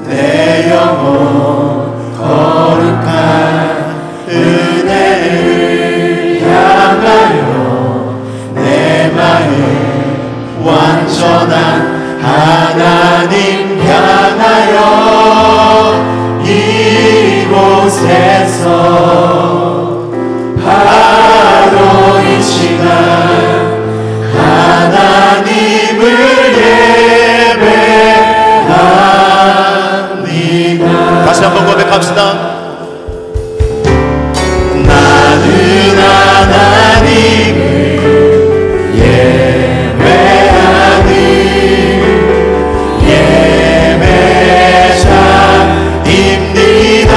내 영혼 거룩한 은혜를 향하여 내 마음 완전한 하나님 향하여 이곳에서 바로 이 시간 하나님을 예배합니다. 다시 한번 고백합시다. 나는 하나님을 예배하는 예배자입니다.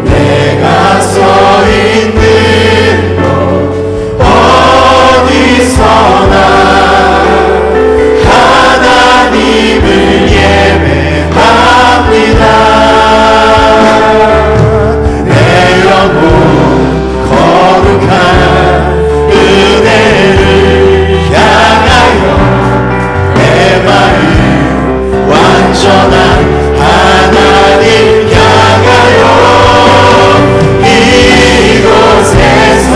내가 서 있는 곳 어디서나 하나님을 예배합니다. 내 영혼 거룩한 은혜를 향하여 내 마음 완전한 하나님 향하여 이곳에서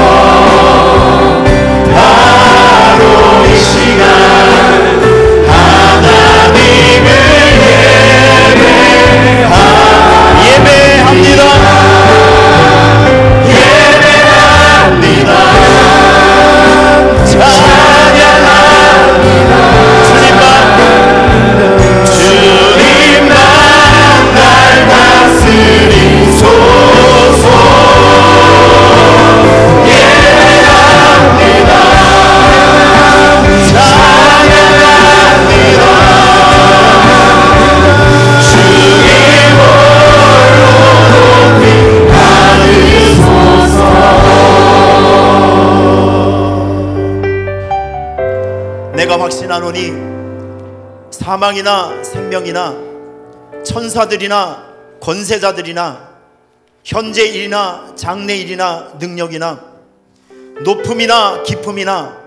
바로 이 시간 하나님을 예배합니다. 예배합니다. 찬양합니다. 주님만 날 다스리소서. 예배합니다. 찬양합니다. 주의 홀로 높이 받으소서. 내가 확신하노니 사망이나 생명이나 천사들이나 권세자들이나 현재일이나 장래일이나 능력이나 높음이나 깊음이나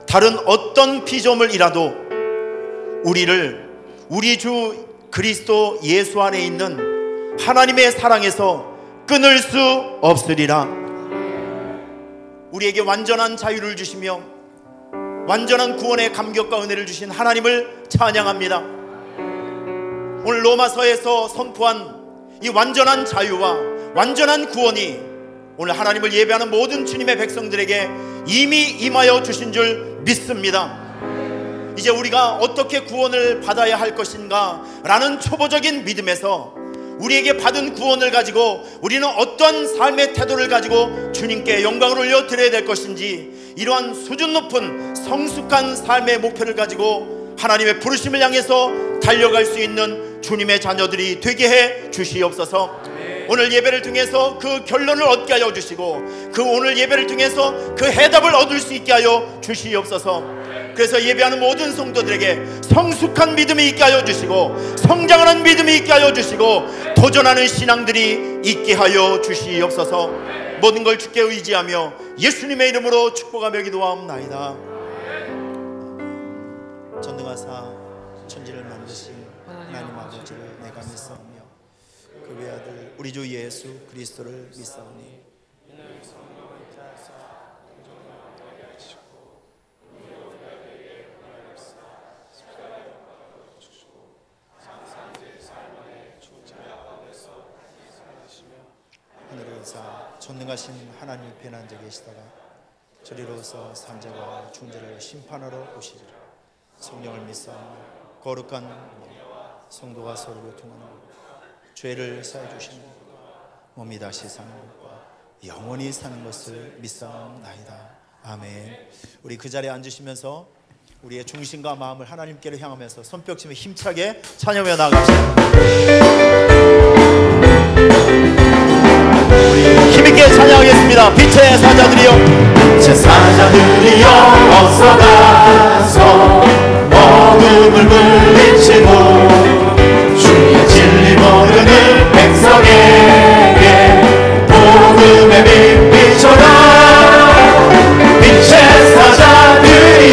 다른 어떤 피조물이라도 우리를 우리 주 그리스도 예수 안에 있는 하나님의 사랑에서 끊을 수 없으리라. 우리에게 완전한 자유를 주시며 완전한 구원의 감격과 은혜를 주신 하나님을 찬양합니다. 오늘 로마서에서 선포한 이 완전한 자유와 완전한 구원이 오늘 하나님을 예배하는 모든 주님의 백성들에게 이미 임하여 주신 줄 믿습니다. 이제 우리가 어떻게 구원을 받아야 할 것인가 라는 초보적인 믿음에서 우리에게 받은 구원을 가지고 우리는 어떤 삶의 태도를 가지고 주님께 영광을 올려드려야 될 것인지, 이러한 수준 높은 성숙한 삶의 목표를 가지고 하나님의 부르심을 향해서 달려갈 수 있는 주님의 자녀들이 되게 해 주시옵소서. 오늘 예배를 통해서 그 결론을 얻게 하여 주시고 그 오늘 예배를 통해서 그 해답을 얻을 수 있게 하여 주시옵소서. 그래서 예배하는 모든 성도들에게 성숙한 믿음이 있게 하여 주시고 성장하는 믿음이 있게 하여 주시고 도전하는 신앙들이 있게 하여 주시옵소서. 모든 걸 주께 의지하며 예수님의 이름으로 축복하며 기도하옵나이다. 전능하사 천지를 만드신 하나님 아버지를 내가 믿사오며 그 외아들 우리 주 예수 그리스도를 믿사오니 하늘에서 전능하신 하나님 편한 자 계시다가 저리로서 산자와 중자를 심판하러 오시리라. 성령을 믿사오며 거룩한 성도가 서로 교통하는 죄를 사해 주시는 몸이 다시 사는 것과 영원히 사는 것을 믿사옵나이다. 아멘. 우리 그 자리에 앉으시면서 우리의 중심과 마음을 하나님께로 향하면서 손뼉치며 힘차게 찬양하며 나아갑시다. 힘있게 찬양하겠습니다. 빛의 사자들이여, 빛의 사자들이여 어서 가서 어둠을 물리치고 주의 진리 모르는 백성에게 복음의 빛 비춰라. 빛의 사자들이여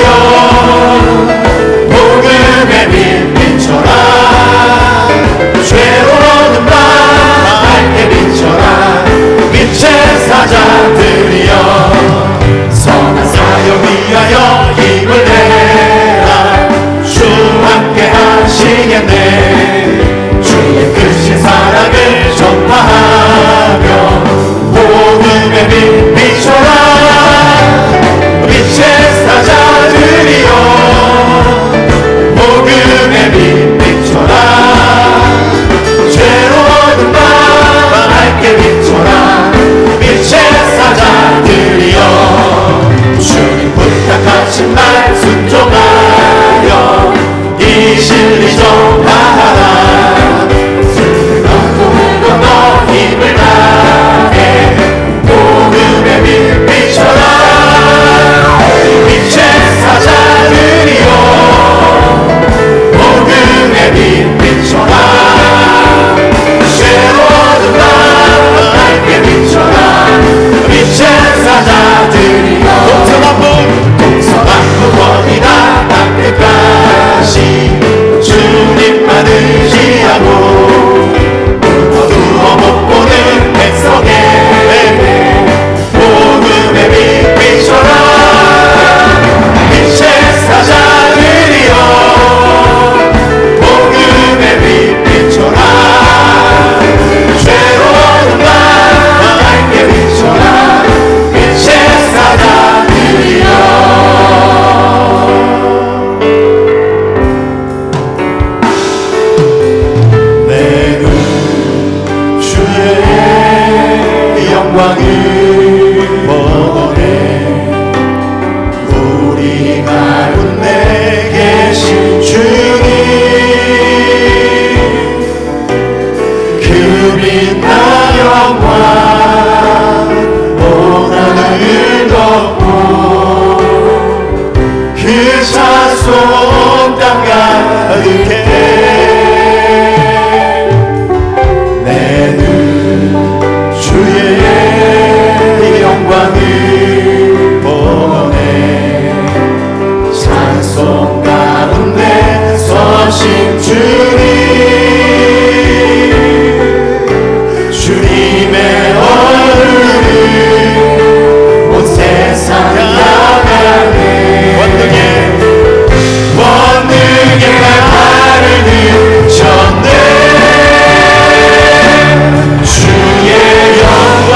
온 땅 가득해 내 눈 주의 영광을 보네 찬송 가운데 서신 주님의 얼굴을 온 세상 나가네 원능의 발을 드셨네 주의 영광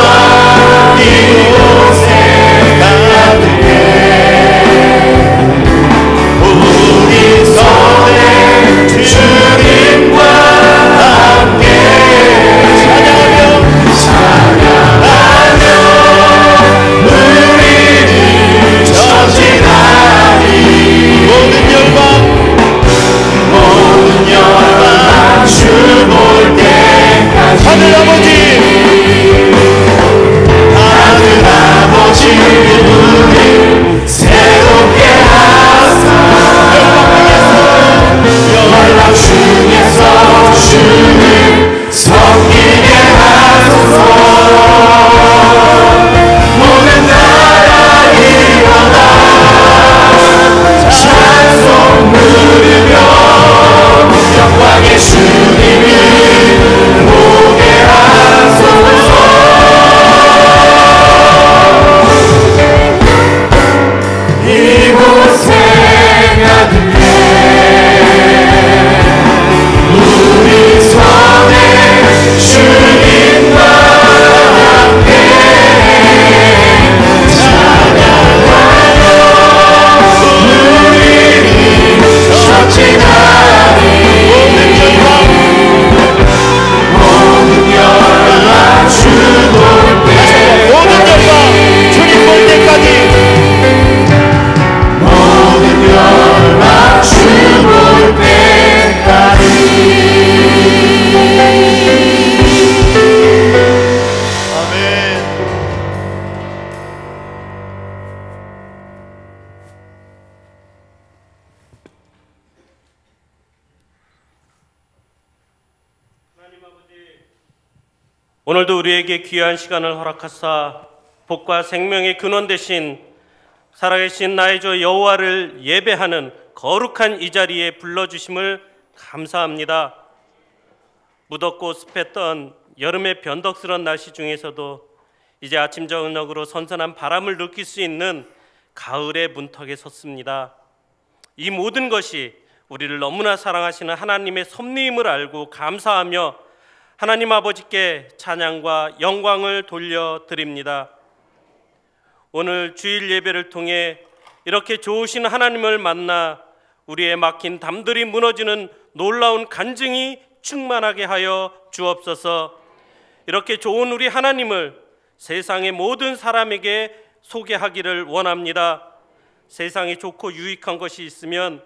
이곳에 가득해 우리 손에 주님과 함께 찬양하며 우리는 전진하리 모든 열방 주 볼 때까지 하늘 아버지 우리 새롭게 하사 연락 중에서 주를 섬기게 하소서 모든 나라 일어나 찬송 부르며 영광의 주님을 보게 하소서 이곳에 가득해 우리 손에 주님과 함께 찬양하며 우리는 전진하리 모든 열방 주 볼 때까지 모든 열방 주님 볼 때까지 모든 열방 주 볼 때까지 아멘. 오늘도 우리에게 귀한 시간을 허락하사 복과 생명의 근원 되신 살아계신 나의 주 여호와를 예배하는 거룩한 이 자리에 불러주심을 감사합니다. 무덥고 습했던 여름의 변덕스러운 날씨 중에서도 이제 아침 저녁으로 선선한 바람을 느낄 수 있는 가을의 문턱에 섰습니다. 이 모든 것이 우리를 너무나 사랑하시는 하나님의 섭리임을 알고 감사하며 하나님 아버지께 찬양과 영광을 돌려드립니다. 오늘 주일 예배를 통해 이렇게 좋으신 하나님을 만나 우리의 막힌 담들이 무너지는 놀라운 간증이 충만하게 하여 주옵소서. 이렇게 좋은 우리 하나님을 세상의 모든 사람에게 소개하기를 원합니다. 세상에 좋고 유익한 것이 있으면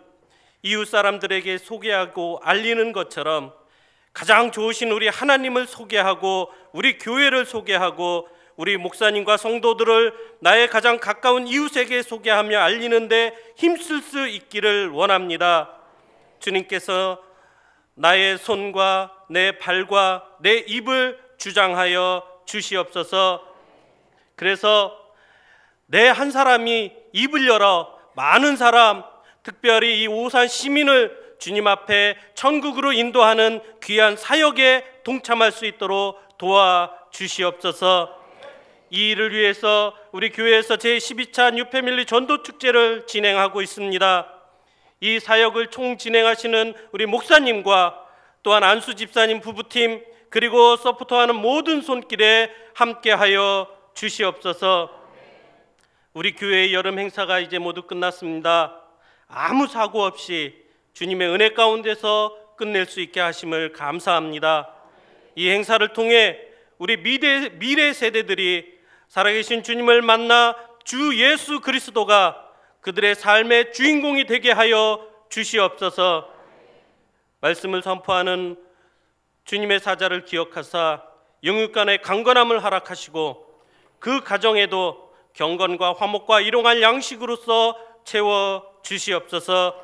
이웃 사람들에게 소개하고 알리는 것처럼 가장 좋으신 우리 하나님을 소개하고 우리 교회를 소개하고 우리 목사님과 성도들을 나의 가장 가까운 이웃에게 소개하며 알리는데 힘쓸 수 있기를 원합니다. 주님께서 나의 손과 내 발과 내 입을 주장하여 주시옵소서. 그래서 내 한 사람이 입을 열어 많은 사람, 특별히 이 오산 시민을 주님 앞에 천국으로 인도하는 귀한 사역에 동참할 수 있도록 도와주시옵소서. 이 일을 위해서 우리 교회에서 제12차 뉴패밀리 전도축제를 진행하고 있습니다. 이 사역을 총진행하시는 우리 목사님과 또한 안수 집사님 부부팀 그리고 서포터하는 모든 손길에 함께하여 주시옵소서. 우리 교회의 여름 행사가 이제 모두 끝났습니다. 아무 사고 없이 주님의 은혜 가운데서 끝낼 수 있게 하심을 감사합니다. 이 행사를 통해 우리 미래 세대들이 살아계신 주님을 만나 주 예수 그리스도가 그들의 삶의 주인공이 되게 하여 주시옵소서. 말씀을 선포하는 주님의 사자를 기억하사 영육간의 강건함을 허락하시고 그 가정에도 경건과 화목과 일용할 양식으로서 채워 주시옵소서.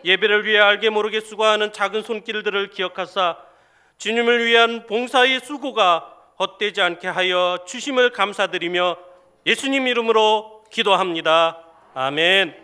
예배를 위해 알게 모르게 수고하는 작은 손길들을 기억하사 주님을 위한 봉사의 수고가 헛되지 않게 하여 주심을 감사드리며 예수님 이름으로 기도합니다. 아멘.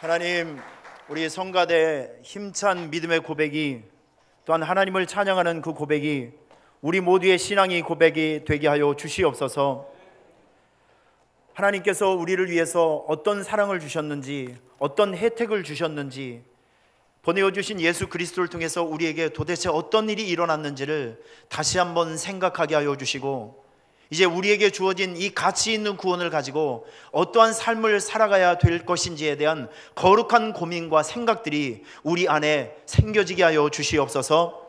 하나님, 우리 성가대 힘찬 믿음의 고백이, 또한 하나님을 찬양하는 그 고백이 우리 모두의 신앙의 고백이 되게 하여 주시옵소서. 하나님께서 우리를 위해서 어떤 사랑을 주셨는지, 어떤 혜택을 주셨는지, 보내어주신 예수 그리스도를 통해서 우리에게 도대체 어떤 일이 일어났는지를 다시 한번 생각하게 하여 주시고, 이제 우리에게 주어진 이 가치 있는 구원을 가지고 어떠한 삶을 살아가야 될 것인지에 대한 거룩한 고민과 생각들이 우리 안에 생겨지게 하여 주시옵소서.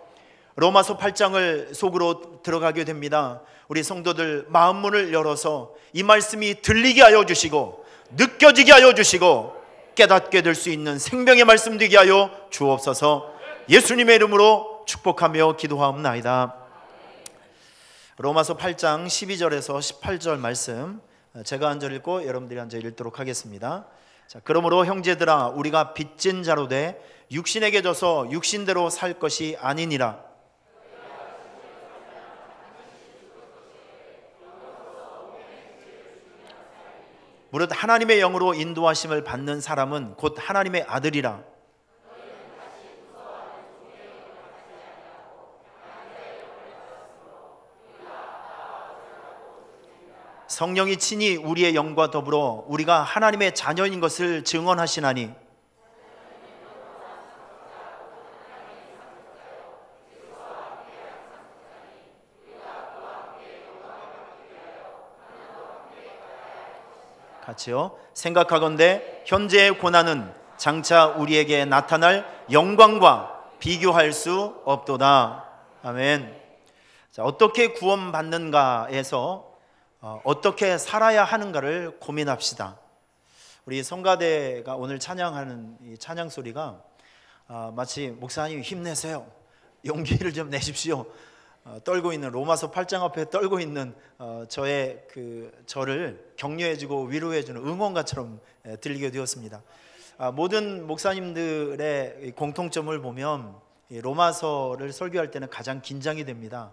로마서 8장을 속으로 들어가게 됩니다. 우리 성도들 마음문을 열어서 이 말씀이 들리게 하여 주시고 느껴지게 하여 주시고 깨닫게 될 수 있는 생명의 말씀 되게 하여 주옵소서. 예수님의 이름으로 축복하며 기도하옵나이다. 로마서 8장 12절에서 18절 말씀 제가 한 절 읽고 여러분들이 한 절 읽도록 하겠습니다. 자, 그러므로 형제들아 우리가 빚진 자로 돼 육신에게 져서 육신대로 살 것이 아니니라. 무릇 하나님의 영으로 인도하심을 받는 사람은 곧 하나님의 아들이라. 성령이 친히 우리의 영과 더불어 우리가 하나님의 자녀인 것을 증언하시나니 같이요. 생각하건대 현재의 고난은 장차 우리에게 나타날 영광과 비교할 수 없도다. 아멘. 자, 어떻게 구원받는가에서 어떻게 살아야 하는가를 고민합시다. 우리 성가대가 오늘 찬양하는 이 찬양 소리가 마치 목사님 힘내세요, 용기를 좀 내십시오, 떨고 있는 로마서 8장 앞에 떨고 있는 저를 격려해주고 위로해주는 응원가처럼 들리게 되었습니다. 모든 목사님들의 공통점을 보면 로마서를 설교할 때는 가장 긴장이 됩니다.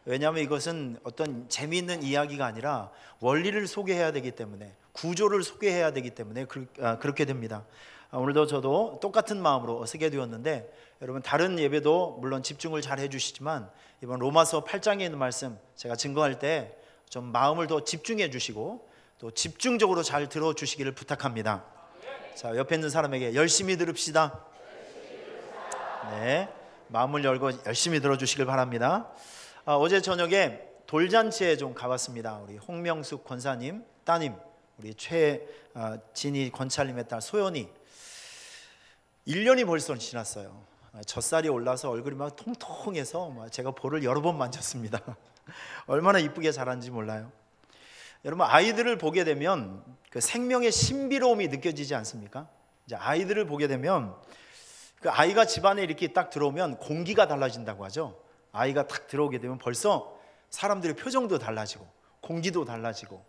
왜냐하면 이것은 어떤 재미있는 이야기가 아니라 원리를 소개해야 되기 때문에, 구조를 소개해야 되기 때문에 그렇게 됩니다. 오늘도 저도 똑같은 마음으로 쓰게 되었는데, 여러분 다른 예배도 물론 집중을 잘 해주시지만 이번 로마서 8장에 있는 말씀 제가 증거할 때 좀 마음을 더 집중해 주시고 또 집중적으로 잘 들어주시기를 부탁합니다. 자, 옆에 있는 사람에게 열심히 들읍시다. 네, 마음을 열고 열심히 들어주시길 바랍니다. 어제 저녁에 돌잔치에 좀 가봤습니다. 우리 홍명숙 권사님 따님, 우리 최진희 권찰님의 딸 소연이 1년이 벌써 지났어요. 젖살이 올라서 얼굴이 막 통통해서 제가 볼을 여러 번 만졌습니다. 얼마나 이쁘게 자란지 몰라요. 여러분 아이들을 보게 되면 그 생명의 신비로움이 느껴지지 않습니까? 이제 아이들을 보게 되면 그 아이가 집안에 이렇게 딱 들어오면 공기가 달라진다고 하죠. 아이가 딱 들어오게 되면 벌써 사람들의 표정도 달라지고 공기도 달라지고,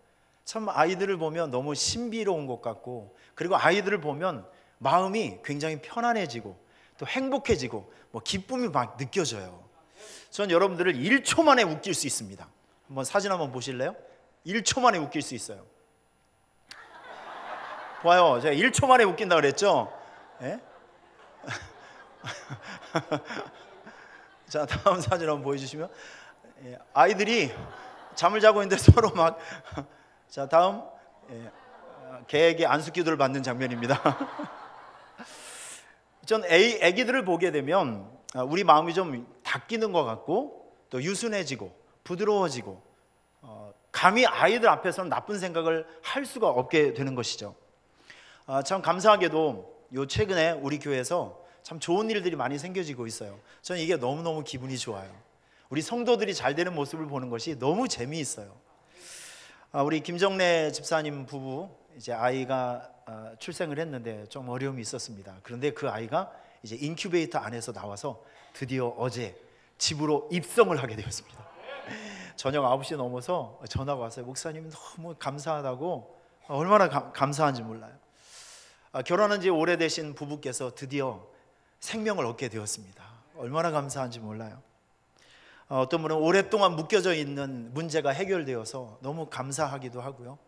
참 아이들을 보면 너무 신비로운 것 같고, 그리고 아이들을 보면 마음이 굉장히 편안해지고 또 행복해지고 기쁨이 막 느껴져요. 전 여러분들을 1초 만에 웃길 수 있습니다. 한번 사진 한번 보실래요? 1초 만에 웃길 수 있어요. 봐요, 제가 1초 만에 웃긴다 그랬죠? 예? 자, 다음 사진 한번 보여주시면, 아이들이 잠을 자고 있는데 서로 막 자, 다음 개에게 안수기도를 받는 장면입니다. 전 애기들을 보게 되면 우리 마음이 좀 닦이는 것 같고 또 유순해지고 부드러워지고, 감히 아이들 앞에서는 나쁜 생각을 할 수가 없게 되는 것이죠. 참 감사하게도 최근에 우리 교회에서 참 좋은 일들이 많이 생겨지고 있어요. 저는 이게 너무너무 기분이 좋아요. 우리 성도들이 잘 되는 모습을 보는 것이 너무 재미있어요. 우리 김정래 집사님 부부, 이제 아이가 출생을 했는데 좀 어려움이 있었습니다. 그런데 그 아이가 이제 인큐베이터 안에서 나와서 드디어 어제 집으로 입성을 하게 되었습니다. 저녁 9시 넘어서 전화가 왔어요. 목사님 너무 감사하다고. 얼마나 감사한지 몰라요. 결혼한 지 오래되신 부부께서 드디어 생명을 얻게 되었습니다. 얼마나 감사한지 몰라요. 어떤 분은 오랫동안 묶여져 있는 문제가 해결되어서 너무 감사하기도 하고요.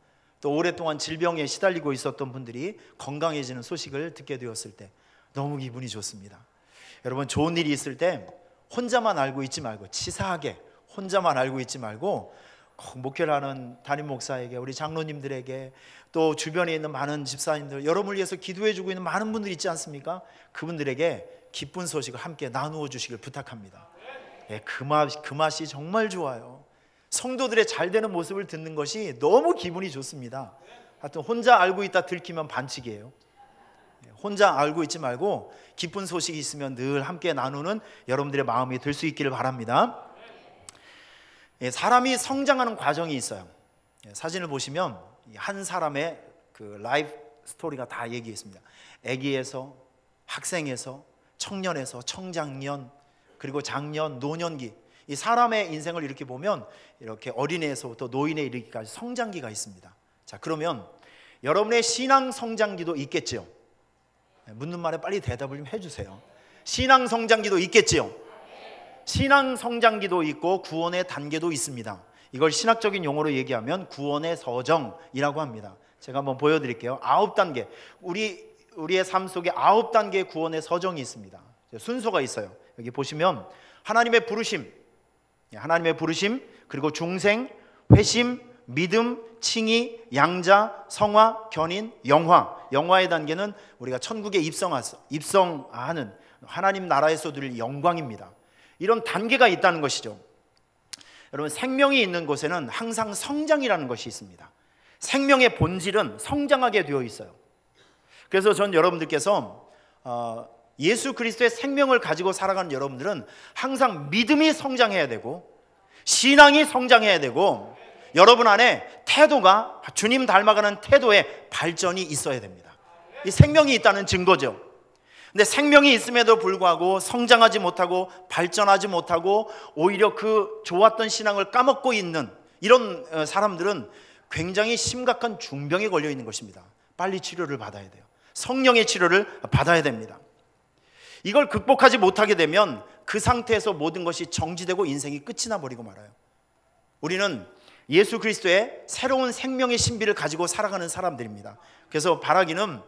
또 오랫동안 질병에 시달리고 있었던 분들이 건강해지는 소식을 듣게 되었을 때 너무 기분이 좋습니다. 여러분 좋은 일이 있을 때 혼자만 알고 있지 말고, 치사하게 혼자만 알고 있지 말고 목회를 하는 담임 목사에게, 우리 장로님들에게, 또 주변에 있는 많은 집사님들, 여러분을 위해서 기도해주고 있는 많은 분들 있지 않습니까? 그분들에게 기쁜 소식을 함께 나누어 주시길 부탁합니다. 그 맛이 정말 좋아요. 성도들의 잘 되는 모습을 듣는 것이 너무 기분이 좋습니다. 하여튼 혼자 알고 있다 들키면 반칙이에요. 혼자 알고 있지 말고 기쁜 소식이 있으면 늘 함께 나누는 여러분들의 마음이 될 수 있기를 바랍니다. 사람이 성장하는 과정이 있어요. 사진을 보시면 한 사람의 그 라이프 스토리가 다 얘기했습니다. 아기에서 학생에서 청년에서 청장년 그리고 장년 노년기, 이 사람의 인생을 이렇게 보면 이렇게 어린애에서부터 노인에 이르기까지 성장기가 있습니다. 자, 그러면 여러분의 신앙 성장기도 있겠죠. 묻는 말에 빨리 대답을 좀 해주세요. 신앙 성장기도 있겠지요. 신앙 성장기도 있고 구원의 단계도 있습니다. 이걸 신학적인 용어로 얘기하면 구원의 서정이라고 합니다. 제가 한번 보여드릴게요. 9단계, 우리의 삶 속에 9단계의 구원의 서정이 있습니다. 순서가 있어요. 여기 보시면 하나님의 부르심, 그리고 중생, 회심, 믿음, 칭의, 양자, 성화, 견인, 영화의 단계는 우리가 천국에 입성하는 하나님 나라에서 누릴 영광입니다. 이런 단계가 있다는 것이죠. 여러분, 생명이 있는 곳에는 항상 성장이라는 것이 있습니다. 생명의 본질은 성장하게 되어 있어요. 그래서 전 여러분들께서 예수 그리스도의 생명을 가지고 살아가는 여러분들은 항상 믿음이 성장해야 되고 신앙이 성장해야 되고 여러분 안에 태도가 주님 닮아가는 태도의 발전이 있어야 됩니다. 이 생명이 있다는 증거죠. 근데 생명이 있음에도 불구하고 성장하지 못하고 발전하지 못하고 오히려 그 좋았던 신앙을 까먹고 있는 이런 사람들은 굉장히 심각한 중병에 걸려 있는 것입니다. 빨리 치료를 받아야 돼요. 성령의 치료를 받아야 됩니다. 이걸 극복하지 못하게 되면 그 상태에서 모든 것이 정지되고 인생이 끝이 나버리고 말아요. 우리는 예수 그리스도의 새로운 생명의 신비를 가지고 살아가는 사람들입니다. 그래서 바라기는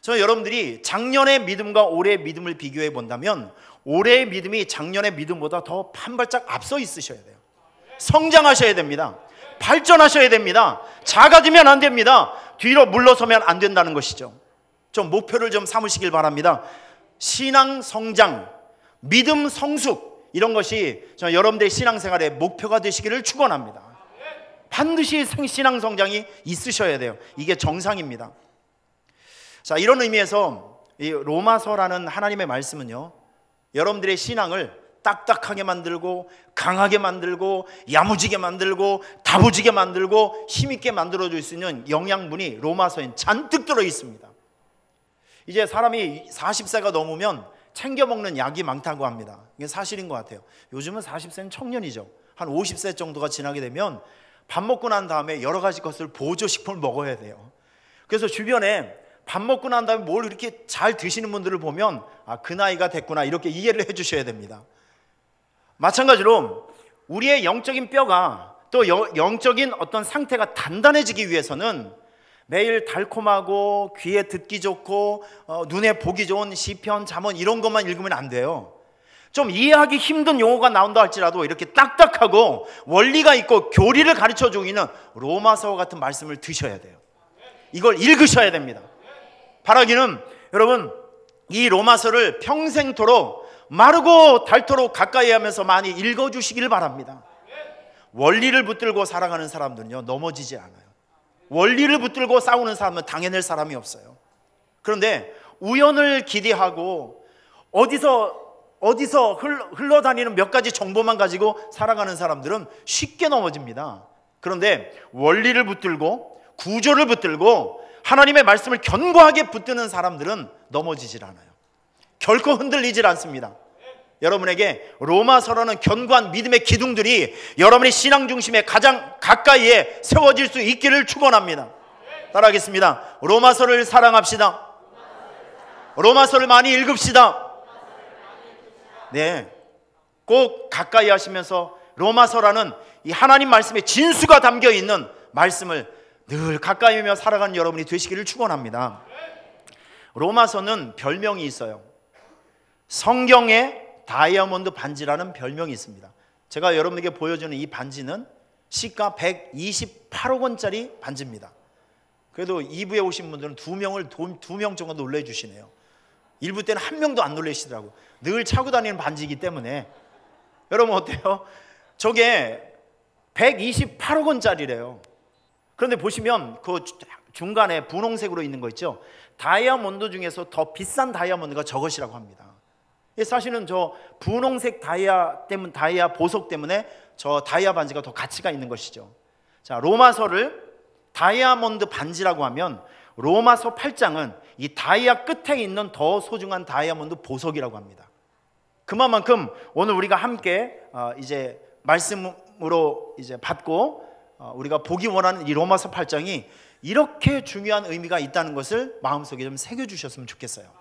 저는 여러분들이 작년의 믿음과 올해의 믿음을 비교해 본다면 올해의 믿음이 작년의 믿음보다 더 한 발짝 앞서 있으셔야 돼요. 성장하셔야 됩니다. 발전하셔야 됩니다. 작아지면 안 됩니다. 뒤로 물러서면 안 된다는 것이죠. 좀 목표를 좀 삼으시길 바랍니다. 신앙 성장, 믿음 성숙, 이런 것이 저는 여러분들의 신앙생활의 목표가 되시기를 축원합니다. 반드시 신앙 성장이 있으셔야 돼요. 이게 정상입니다. 자, 이런 의미에서 이 로마서라는 하나님의 말씀은요, 여러분들의 신앙을 딱딱하게 만들고 강하게 만들고 야무지게 만들고 다부지게 만들고 힘있게 만들어줄 수 있는 영양분이 로마서엔 잔뜩 들어 있습니다. 이제 사람이 40세가 넘으면 챙겨 먹는 약이 많다고 합니다. 이게 사실인 것 같아요. 요즘은 40세는 청년이죠. 한 50세 정도가 지나게 되면 밥 먹고 난 다음에 여러 가지 것을 보조식품을 먹어야 돼요. 그래서 주변에 밥 먹고 난 다음에 뭘 이렇게 잘 드시는 분들을 보면 그 나이가 됐구나 이렇게 이해를 해 주셔야 됩니다. 마찬가지로 우리의 영적인 뼈가 또 영적인 어떤 상태가 단단해지기 위해서는 매일 달콤하고 귀에 듣기 좋고 눈에 보기 좋은 시편, 잠언 이런 것만 읽으면 안 돼요. 좀 이해하기 힘든 용어가 나온다 할지라도 이렇게 딱딱하고 원리가 있고 교리를 가르쳐주고 있는 로마서 같은 말씀을 드셔야 돼요. 이걸 읽으셔야 됩니다. 바라기는 여러분 이 로마서를 평생토록 마르고 닳도록 가까이 하면서 많이 읽어주시길 바랍니다. 원리를 붙들고 살아가는 사람들은요 넘어지지 않아요. 원리를 붙들고 싸우는 사람은 당해낼 사람이 없어요. 그런데 우연을 기대하고 어디서 흘러다니는 몇 가지 정보만 가지고 살아가는 사람들은 쉽게 넘어집니다. 그런데 원리를 붙들고 구조를 붙들고 하나님의 말씀을 견고하게 붙드는 사람들은 넘어지질 않아요. 결코 흔들리질 않습니다. 여러분에게 로마서라는 견고한 믿음의 기둥들이 여러분의 신앙 중심에 가장 가까이에 세워질 수 있기를 축원합니다. 따라하겠습니다. 로마서를 사랑합시다. 로마서를 많이 읽읍시다. 네, 꼭 가까이 하시면서 로마서라는 이 하나님 말씀의 진수가 담겨 있는 말씀을 늘 가까이 하며 살아가는 여러분이 되시기를 축원합니다. 로마서는 별명이 있어요. 성경의 다이아몬드 반지라는 별명이 있습니다. 제가 여러분에게 보여주는 이 반지는 시가 128억 원짜리 반지입니다. 그래도 2부에 오신 분들은 2명 정도 놀래주시네요. 1부 때는 한 명도 안 놀래시더라고. 늘 차고 다니는 반지이기 때문에. 여러분 어때요? 저게 128억 원짜리래요. 그런데 보시면 그 중간에 분홍색으로 있는 거 있죠? 다이아몬드 중에서 더 비싼 다이아몬드가 저것이라고 합니다. 사실은 저 분홍색 다이아 보석 때문에 저 다이아 반지가 더 가치가 있는 것이죠. 자, 로마서를 다이아몬드 반지라고 하면 로마서 8장은 이 다이아 끝에 있는 더 소중한 다이아몬드 보석이라고 합니다. 그만큼 오늘 우리가 함께 이제 말씀으로 이제 받고 우리가 보기 원하는 이 로마서 8장이 이렇게 중요한 의미가 있다는 것을 마음속에 좀 새겨주셨으면 좋겠어요.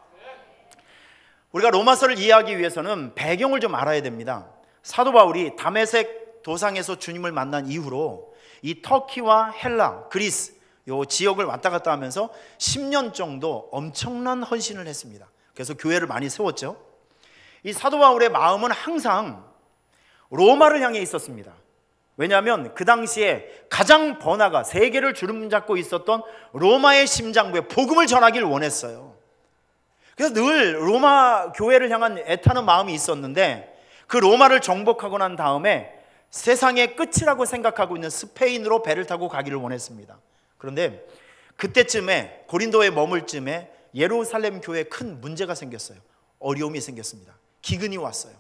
우리가 로마서를 이해하기 위해서는 배경을 좀 알아야 됩니다. 사도 바울이 다메섹 도상에서 주님을 만난 이후로 이 터키와 헬라, 그리스 요 지역을 왔다 갔다 하면서 10년 정도 엄청난 헌신을 했습니다. 그래서 교회를 많이 세웠죠. 이 사도 바울의 마음은 항상 로마를 향해 있었습니다. 왜냐하면 그 당시에 가장 번화가, 세계를 주름잡고 있었던 로마의 심장부에 복음을 전하기를 원했어요. 그래서 늘 로마 교회를 향한 애타는 마음이 있었는데, 그 로마를 정복하고 난 다음에 세상의 끝이라고 생각하고 있는 스페인으로 배를 타고 가기를 원했습니다. 그런데 그때쯤에 고린도에 머물 쯤에 예루살렘 교회에 큰 문제가 생겼어요. 어려움이 생겼습니다. 기근이 왔어요.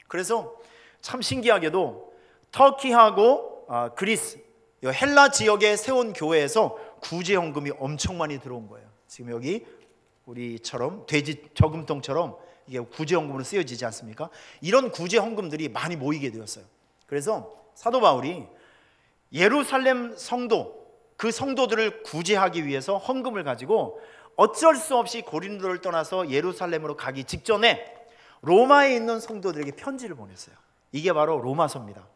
그래서 참 신기하게도 터키하고 그리스, 헬라 지역에 세운 교회에서 구제헌금이 엄청 많이 들어온 거예요. 지금 여기 우리처럼 돼지 저금통처럼 이게 구제헌금으로 쓰여지지 않습니까? 이런 구제헌금들이 많이 모이게 되었어요. 그래서 사도 바울이 예루살렘 성도, 그 성도들을 구제하기 위해서 헌금을 가지고 어쩔 수 없이 고린도를 떠나서 예루살렘으로 가기 직전에 로마에 있는 성도들에게 편지를 보냈어요. 이게 바로 로마서입니다.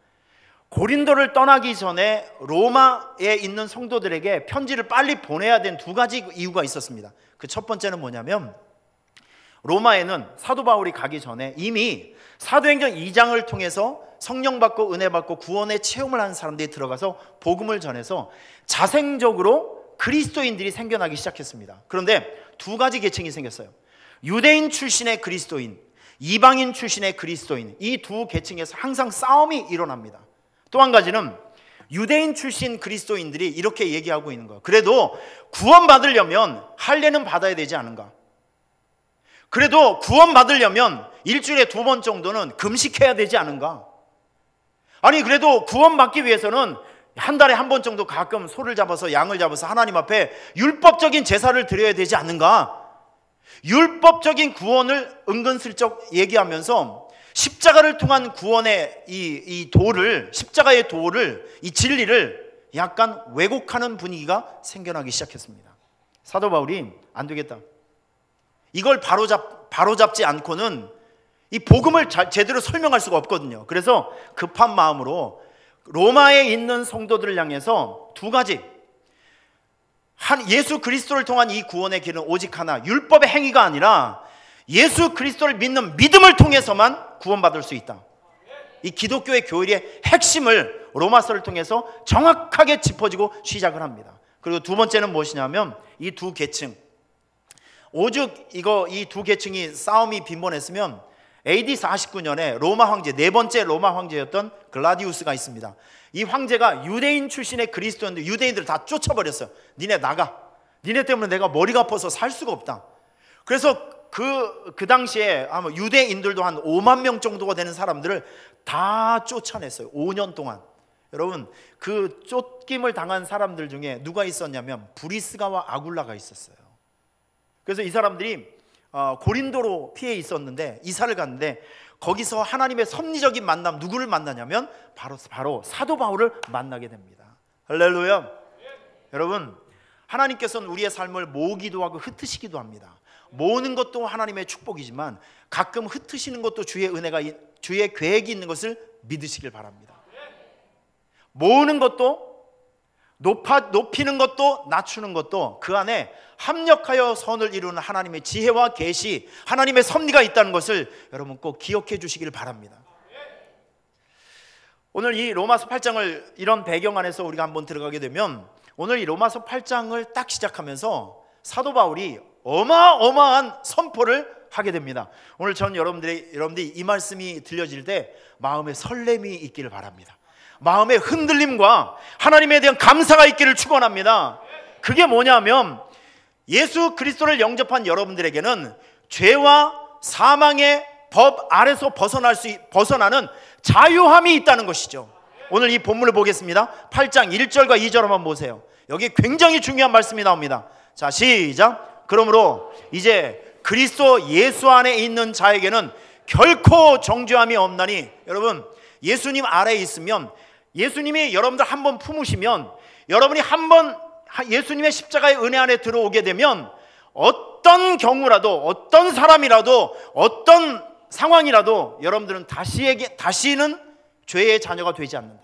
고린도를 떠나기 전에 로마에 있는 성도들에게 편지를 빨리 보내야 된 두 가지 이유가 있었습니다. 그 첫 번째는 뭐냐면, 로마에는 사도 바울이 가기 전에 이미 사도행전 2장을 통해서 성령 받고 은혜 받고 구원의 체험을 하는 사람들이 들어가서 복음을 전해서 자생적으로 그리스도인들이 생겨나기 시작했습니다. 그런데 두 가지 계층이 생겼어요. 유대인 출신의 그리스도인, 이방인 출신의 그리스도인, 이 두 계층에서 항상 싸움이 일어납니다. 또 한 가지는 유대인 출신 그리스도인들이 이렇게 얘기하고 있는 거예요. 그래도 구원받으려면 할례는 받아야 되지 않은가? 그래도 구원받으려면 일주일에 2번 정도는 금식해야 되지 않은가? 아니, 그래도 구원받기 위해서는 한 달에 1번 정도 가끔 소를 잡아서 양을 잡아서 하나님 앞에 율법적인 제사를 드려야 되지 않는가? 율법적인 구원을 은근슬쩍 얘기하면서 십자가를 통한 구원의 이 도를, 십자가의 도를, 이 진리를 약간 왜곡하는 분위기가 생겨나기 시작했습니다. 사도 바울이 안 되겠다, 이걸 바로잡지 않고는 이 복음을 제대로 설명할 수가 없거든요. 그래서 급한 마음으로 로마에 있는 성도들을 향해서 두 가지, 예수 그리스도를 통한 이 구원의 길은 오직 하나, 율법의 행위가 아니라 예수 그리스도를 믿는 믿음을 통해서만 구원받을 수 있다. 이 기독교의 교리의 핵심을 로마서를 통해서 정확하게 짚어지고 시작을 합니다. 그리고 두 번째는 무엇이냐면, 이 두 계층, 오죽 이 두 계층이 싸움이 빈번했으면 AD 49년에 로마 황제, 네 번째 로마 황제였던 글라디우스가 있습니다. 이 황제가 유대인 출신의 그리스도인들, 유대인들을 다 쫓아버렸어요. 니네 나가, 니네 때문에 내가 머리가 아파서 살 수가 없다. 그래서 그 당시에 아마 유대인들도 한 5만 명 정도가 되는 사람들을 다 쫓아냈어요. 5년 동안. 여러분, 그 쫓김을 당한 사람들 중에 누가 있었냐면 브리스가와 아굴라가 있었어요. 그래서 이 사람들이 고린도로 피해 있었는데 이사를 갔는데, 거기서 하나님의 섭리적인 만남, 누구를 만나냐면 바로 사도 바울을 만나게 됩니다. 할렐루야. 여러분, 하나님께서는 우리의 삶을 모으기도 하고 흩으시기도 합니다. 모으는 것도 하나님의 축복이지만 가끔 흩으시는 것도 주의 은혜가, 주의 계획이 있는 것을 믿으시길 바랍니다. 모으는 것도, 높이는 것도, 낮추는 것도 그 안에 합력하여 선을 이루는 하나님의 지혜와 계시, 하나님의 섭리가 있다는 것을 여러분 꼭 기억해 주시길 바랍니다. 오늘 이 로마서 8장을 이런 배경 안에서 우리가 한번 들어가게 되면, 오늘 이 로마서 8장을 딱 시작하면서 사도 바울이 어마어마한 선포를 하게 됩니다. 오늘 전 여러분들이 이 말씀이 들려질 때 마음에 설렘이 있기를 바랍니다. 마음의 흔들림과 하나님에 대한 감사가 있기를 축원합니다. 그게 뭐냐면, 예수 그리스도를 영접한 여러분들에게는 죄와 사망의 법 아래서 벗어나는 자유함이 있다는 것이죠. 오늘 이 본문을 보겠습니다. 8장 1절과 2절 한번 보세요. 여기 굉장히 중요한 말씀이 나옵니다. 자, 시작. 그러므로 이제 그리스도 예수 안에 있는 자에게는 결코 정죄함이 없나니. 여러분, 예수님 아래에 있으면, 예수님이 여러분들 한번 품으시면, 여러분이 한번 예수님의 십자가의 은혜 안에 들어오게 되면 어떤 경우라도, 어떤 사람이라도, 어떤 상황이라도 여러분들은 다시는 죄의 자녀가 되지 않는다.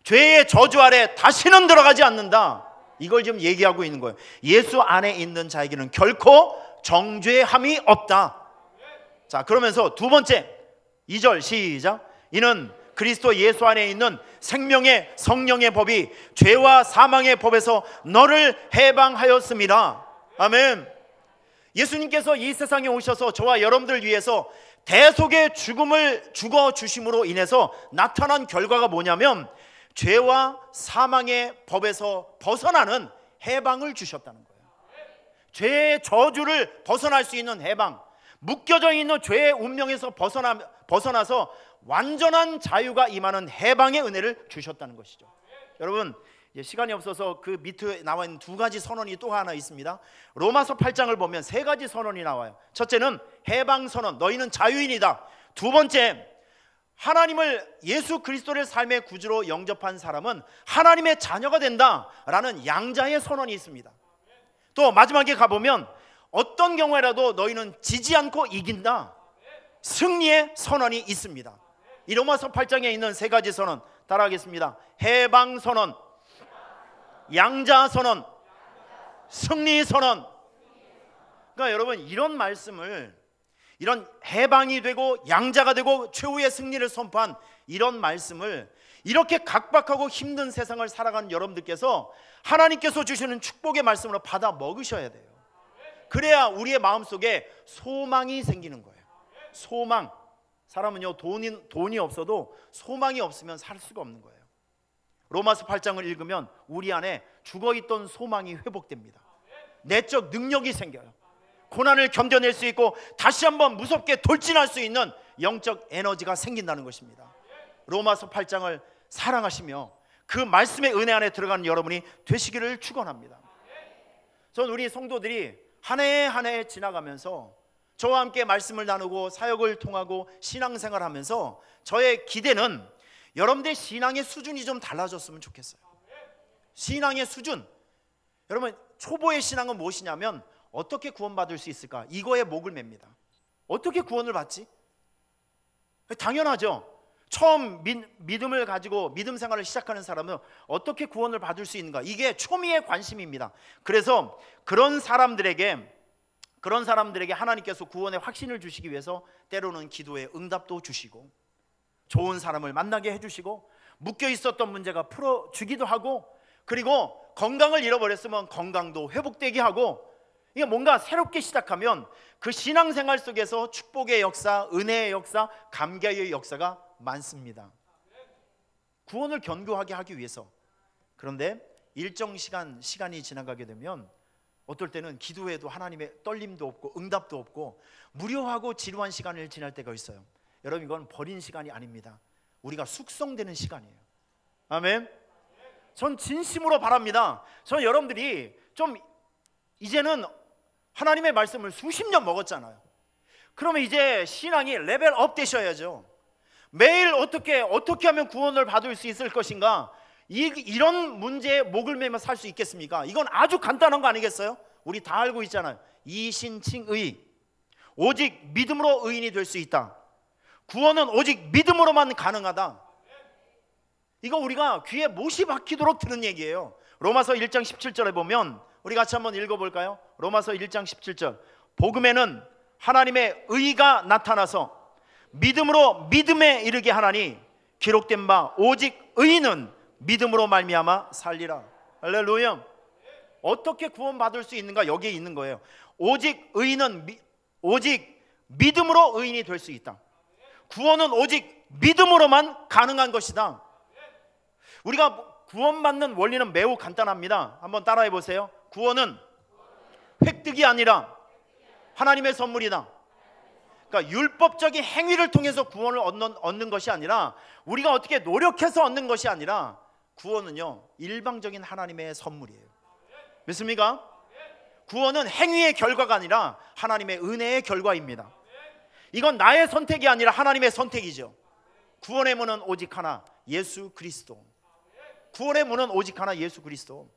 죄의 저주 아래 다시는 들어가지 않는다. 이걸 지금 얘기하고 있는 거예요. 예수 안에 있는 자에게는 결코 정죄함이 없다. 자, 그러면서 두 번째 2절 시작. 이는 그리스도 예수 안에 있는 생명의 성령의 법이 죄와 사망의 법에서 너를 해방하였습니다. 아멘. 예수님께서 이 세상에 오셔서 저와 여러분들 위해서 대속의 죽음을 죽어주심으로 인해서 나타난 결과가 뭐냐면 죄와 사망의 법에서 벗어나는 해방을 주셨다는 거예요. 죄의 저주를 벗어날 수 있는 해방, 묶여져 있는 죄의 운명에서 벗어나서 완전한 자유가 임하는 해방의 은혜를 주셨다는 것이죠. 여러분, 시간이 없어서 그 밑에 나와 있는 두 가지 선언이 또 하나 있습니다. 로마서 8장을 보면 세 가지 선언이 나와요. 첫째는 해방 선언, 너희는 자유인이다. 두 번째, 하나님을, 예수 그리스도를 삶의 구주로 영접한 사람은 하나님의 자녀가 된다라는 양자의 선언이 있습니다. 또 마지막에 가보면 어떤 경우에라도 너희는 지지 않고 이긴다, 승리의 선언이 있습니다. 이 로마서 8장에 있는 세 가지 선언 따라하겠습니다. 해방 선언, 양자 선언, 승리 선언. 그러니까 여러분, 이런 말씀을, 이런 해방이 되고 양자가 되고 최후의 승리를 선포한 이런 말씀을 이렇게 각박하고 힘든 세상을 살아가는 여러분들께서 하나님께서 주시는 축복의 말씀으로 받아 먹으셔야 돼요. 그래야 우리의 마음속에 소망이 생기는 거예요. 소망. 사람은요, 돈이 없어도 소망이 없으면 살 수가 없는 거예요. 로마서 8장을 읽으면 우리 안에 죽어있던 소망이 회복됩니다. 내적 능력이 생겨요. 고난을 견뎌낼 수 있고 다시 한번 무섭게 돌진할 수 있는 영적 에너지가 생긴다는 것입니다. 로마서 8장을 사랑하시며 그 말씀의 은혜 안에 들어가는 여러분이 되시기를 축원합니다. 전 우리 성도들이 한 해 한 해 지나가면서 저와 함께 말씀을 나누고 사역을 통하고 신앙생활을 하면서 저의 기대는 여러분들의 신앙의 수준이 좀 달라졌으면 좋겠어요. 신앙의 수준. 여러분, 초보의 신앙은 무엇이냐면 어떻게 구원받을 수 있을까? 이거에 목을 맵니다. 어떻게 구원을 받지? 당연하죠. 처음 믿음을 가지고 믿음 생활을 시작하는 사람은 어떻게 구원을 받을 수 있는가? 이게 초미의 관심입니다. 그래서 그런 사람들에게 하나님께서 구원의 확신을 주시기 위해서 때로는 기도에 응답도 주시고 좋은 사람을 만나게 해주시고 묶여 있었던 문제가 풀어주기도 하고, 그리고 건강을 잃어버렸으면 건강도 회복되게 하고, 이게 뭔가 새롭게 시작하면 그 신앙생활 속에서 축복의 역사, 은혜의 역사, 감격의 역사가 많습니다. 구원을 견고하게 하기 위해서. 그런데 일정 시간이 지나가게 되면 어떨 때는 기도에도 하나님의 떨림도 없고 응답도 없고 무료하고 지루한 시간을 지날 때가 있어요. 여러분, 이건 버린 시간이 아닙니다. 우리가 숙성되는 시간이에요. 아멘. 전 진심으로 바랍니다. 저는 여러분들이 좀 이제는 하나님의 말씀을 수십 년 먹었잖아요. 그러면 이제 신앙이 레벨업 되셔야죠. 매일 어떻게 하면 구원을 받을 수 있을 것인가? 이런 문제에 목을 매며 살 수 있겠습니까? 이건 아주 간단한 거 아니겠어요? 우리 다 알고 있잖아요. 이신칭의, 오직 믿음으로 의인이 될 수 있다. 구원은 오직 믿음으로만 가능하다. 이거 우리가 귀에 못이 박히도록 들은 얘기예요. 로마서 1장 17절에 보면 우리 같이 한번 읽어볼까요? 로마서 1장 17절. 복음에는 하나님의 의가 나타나서 믿음으로 믿음에 이르게 하나니 기록된 바 오직 의인은 믿음으로 말미암아 살리라. 할렐루야. 어떻게 구원받을 수 있는가? 여기에 있는 거예요. 오직 의인은 오직 믿음으로 의인이 될 수 있다. 구원은 오직 믿음으로만 가능한 것이다. 우리가 구원받는 원리는 매우 간단합니다. 한번 따라해 보세요. 구원은 획득이 아니라 하나님의 선물이다. 그러니까 율법적인 행위를 통해서 구원을 얻는 것이 아니라, 우리가 어떻게 노력해서 얻는 것이 아니라, 구원은요 일방적인 하나님의 선물이에요. 믿습니까? 구원은 행위의 결과가 아니라 하나님의 은혜의 결과입니다. 이건 나의 선택이 아니라 하나님의 선택이죠. 구원의 문은 오직 하나, 예수 그리스도. 구원의 문은 오직 하나, 예수 그리스도.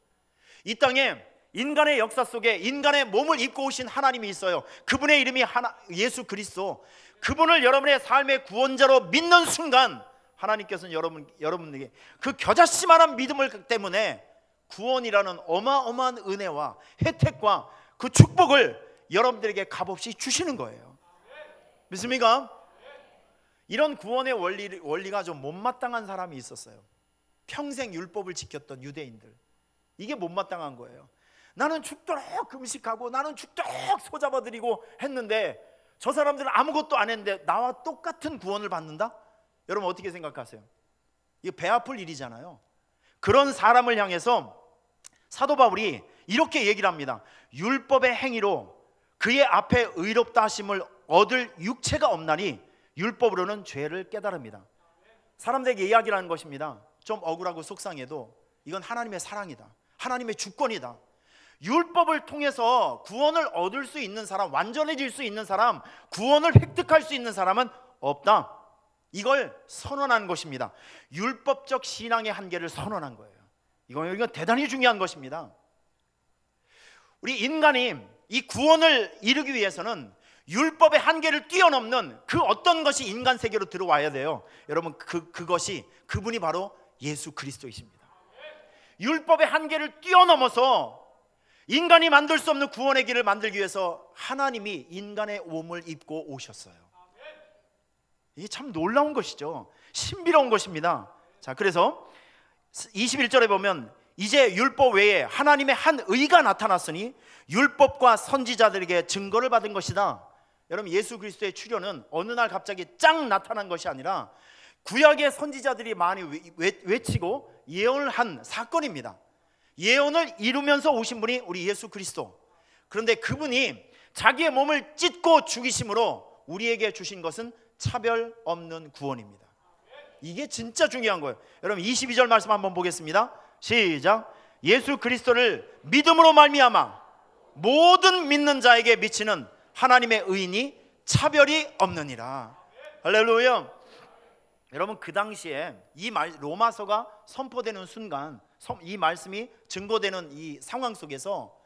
이 땅에 인간의 역사 속에 인간의 몸을 입고 오신 하나님이 있어요. 그분의 이름이 예수 그리스도. 그분을 여러분의 삶의 구원자로 믿는 순간 하나님께서는 여러분에게 그 겨자씨만한 믿음을 때문에 구원이라는 어마어마한 은혜와 혜택과 그 축복을 여러분들에게 값없이 주시는 거예요. 믿습니까? 이런 구원의 원리가 좀 못마땅한 사람이 있었어요. 평생 율법을 지켰던 유대인들. 이게 못마땅한 거예요. 나는 죽도록 금식하고 나는 죽도록 소잡아드리고 했는데 저 사람들은 아무것도 안 했는데 나와 똑같은 구원을 받는다? 여러분 어떻게 생각하세요? 이게 배 아플 일이잖아요. 그런 사람을 향해서 사도 바울이 이렇게 얘기를 합니다. 율법의 행위로 그의 앞에 의롭다 하심을 얻을 육체가 없나니 율법으로는 죄를 깨달습니다. 사람들에게 이야기를 하는 것입니다. 좀 억울하고 속상해도 이건 하나님의 사랑이다, 하나님의 주권이다. 율법을 통해서 구원을 얻을 수 있는 사람, 완전해질 수 있는 사람, 구원을 획득할 수 있는 사람은 없다. 이걸 선언한 것입니다. 율법적 신앙의 한계를 선언한 거예요. 이건 대단히 중요한 것입니다. 우리 인간이 이 구원을 이루기 위해서는 율법의 한계를 뛰어넘는 그 어떤 것이 인간 세계로 들어와야 돼요. 여러분 그분이 바로 예수 그리스도이십니다. 율법의 한계를 뛰어넘어서 인간이 만들 수 없는 구원의 길을 만들기 위해서 하나님이 인간의 몸을 입고 오셨어요. 이게 참 놀라운 것이죠. 신비로운 것입니다. 자, 그래서 21절에 보면 이제 율법 외에 하나님의 한 의가 나타났으니 율법과 선지자들에게 증거를 받은 것이다. 여러분 예수 그리스도의 출현은 어느 날 갑자기 짱 나타난 것이 아니라 구약의 선지자들이 많이 외치고 예언을 한 사건입니다. 예언을 이루면서 오신 분이 우리 예수 그리스도. 그런데 그분이 자기의 몸을 찢고 죽이심으로 우리에게 주신 것은 차별 없는 구원입니다. 이게 진짜 중요한 거예요. 여러분 22절 말씀 한번 보겠습니다. 시작. 예수 그리스도를 믿음으로 말미암아 모든 믿는 자에게 미치는 하나님의 의인이 차별이 없느니라. 할렐루야. 여러분 그 당시에 이 로마서가 선포되는 순간, 이 말씀이 증거되는 이 상황 속에서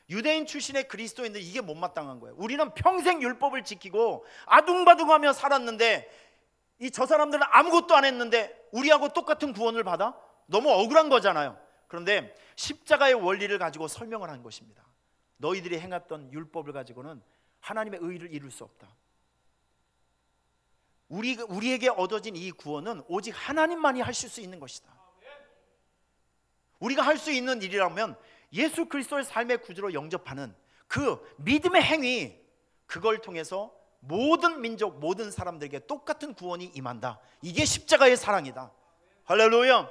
유대인 출신의 그리스도인들 이게 못마땅한 거예요. 우리는 평생 율법을 지키고 아둥바둥하며 살았는데 저 사람들은 아무것도 안 했는데 우리하고 똑같은 구원을 받아? 너무 억울한 거잖아요. 그런데 십자가의 원리를 가지고 설명을 한 것입니다. 너희들이 행했던 율법을 가지고는 하나님의 의를 이룰 수 없다. 우리에게 얻어진 이 구원은 오직 하나님만이 하실 수 있는 것이다. 우리가 할 수 있는 일이라면 예수 그리스도의 삶의 구주로 영접하는 그 믿음의 행위, 그걸 통해서 모든 민족, 모든 사람들에게 똑같은 구원이 임한다. 이게 십자가의 사랑이다. 할렐루야.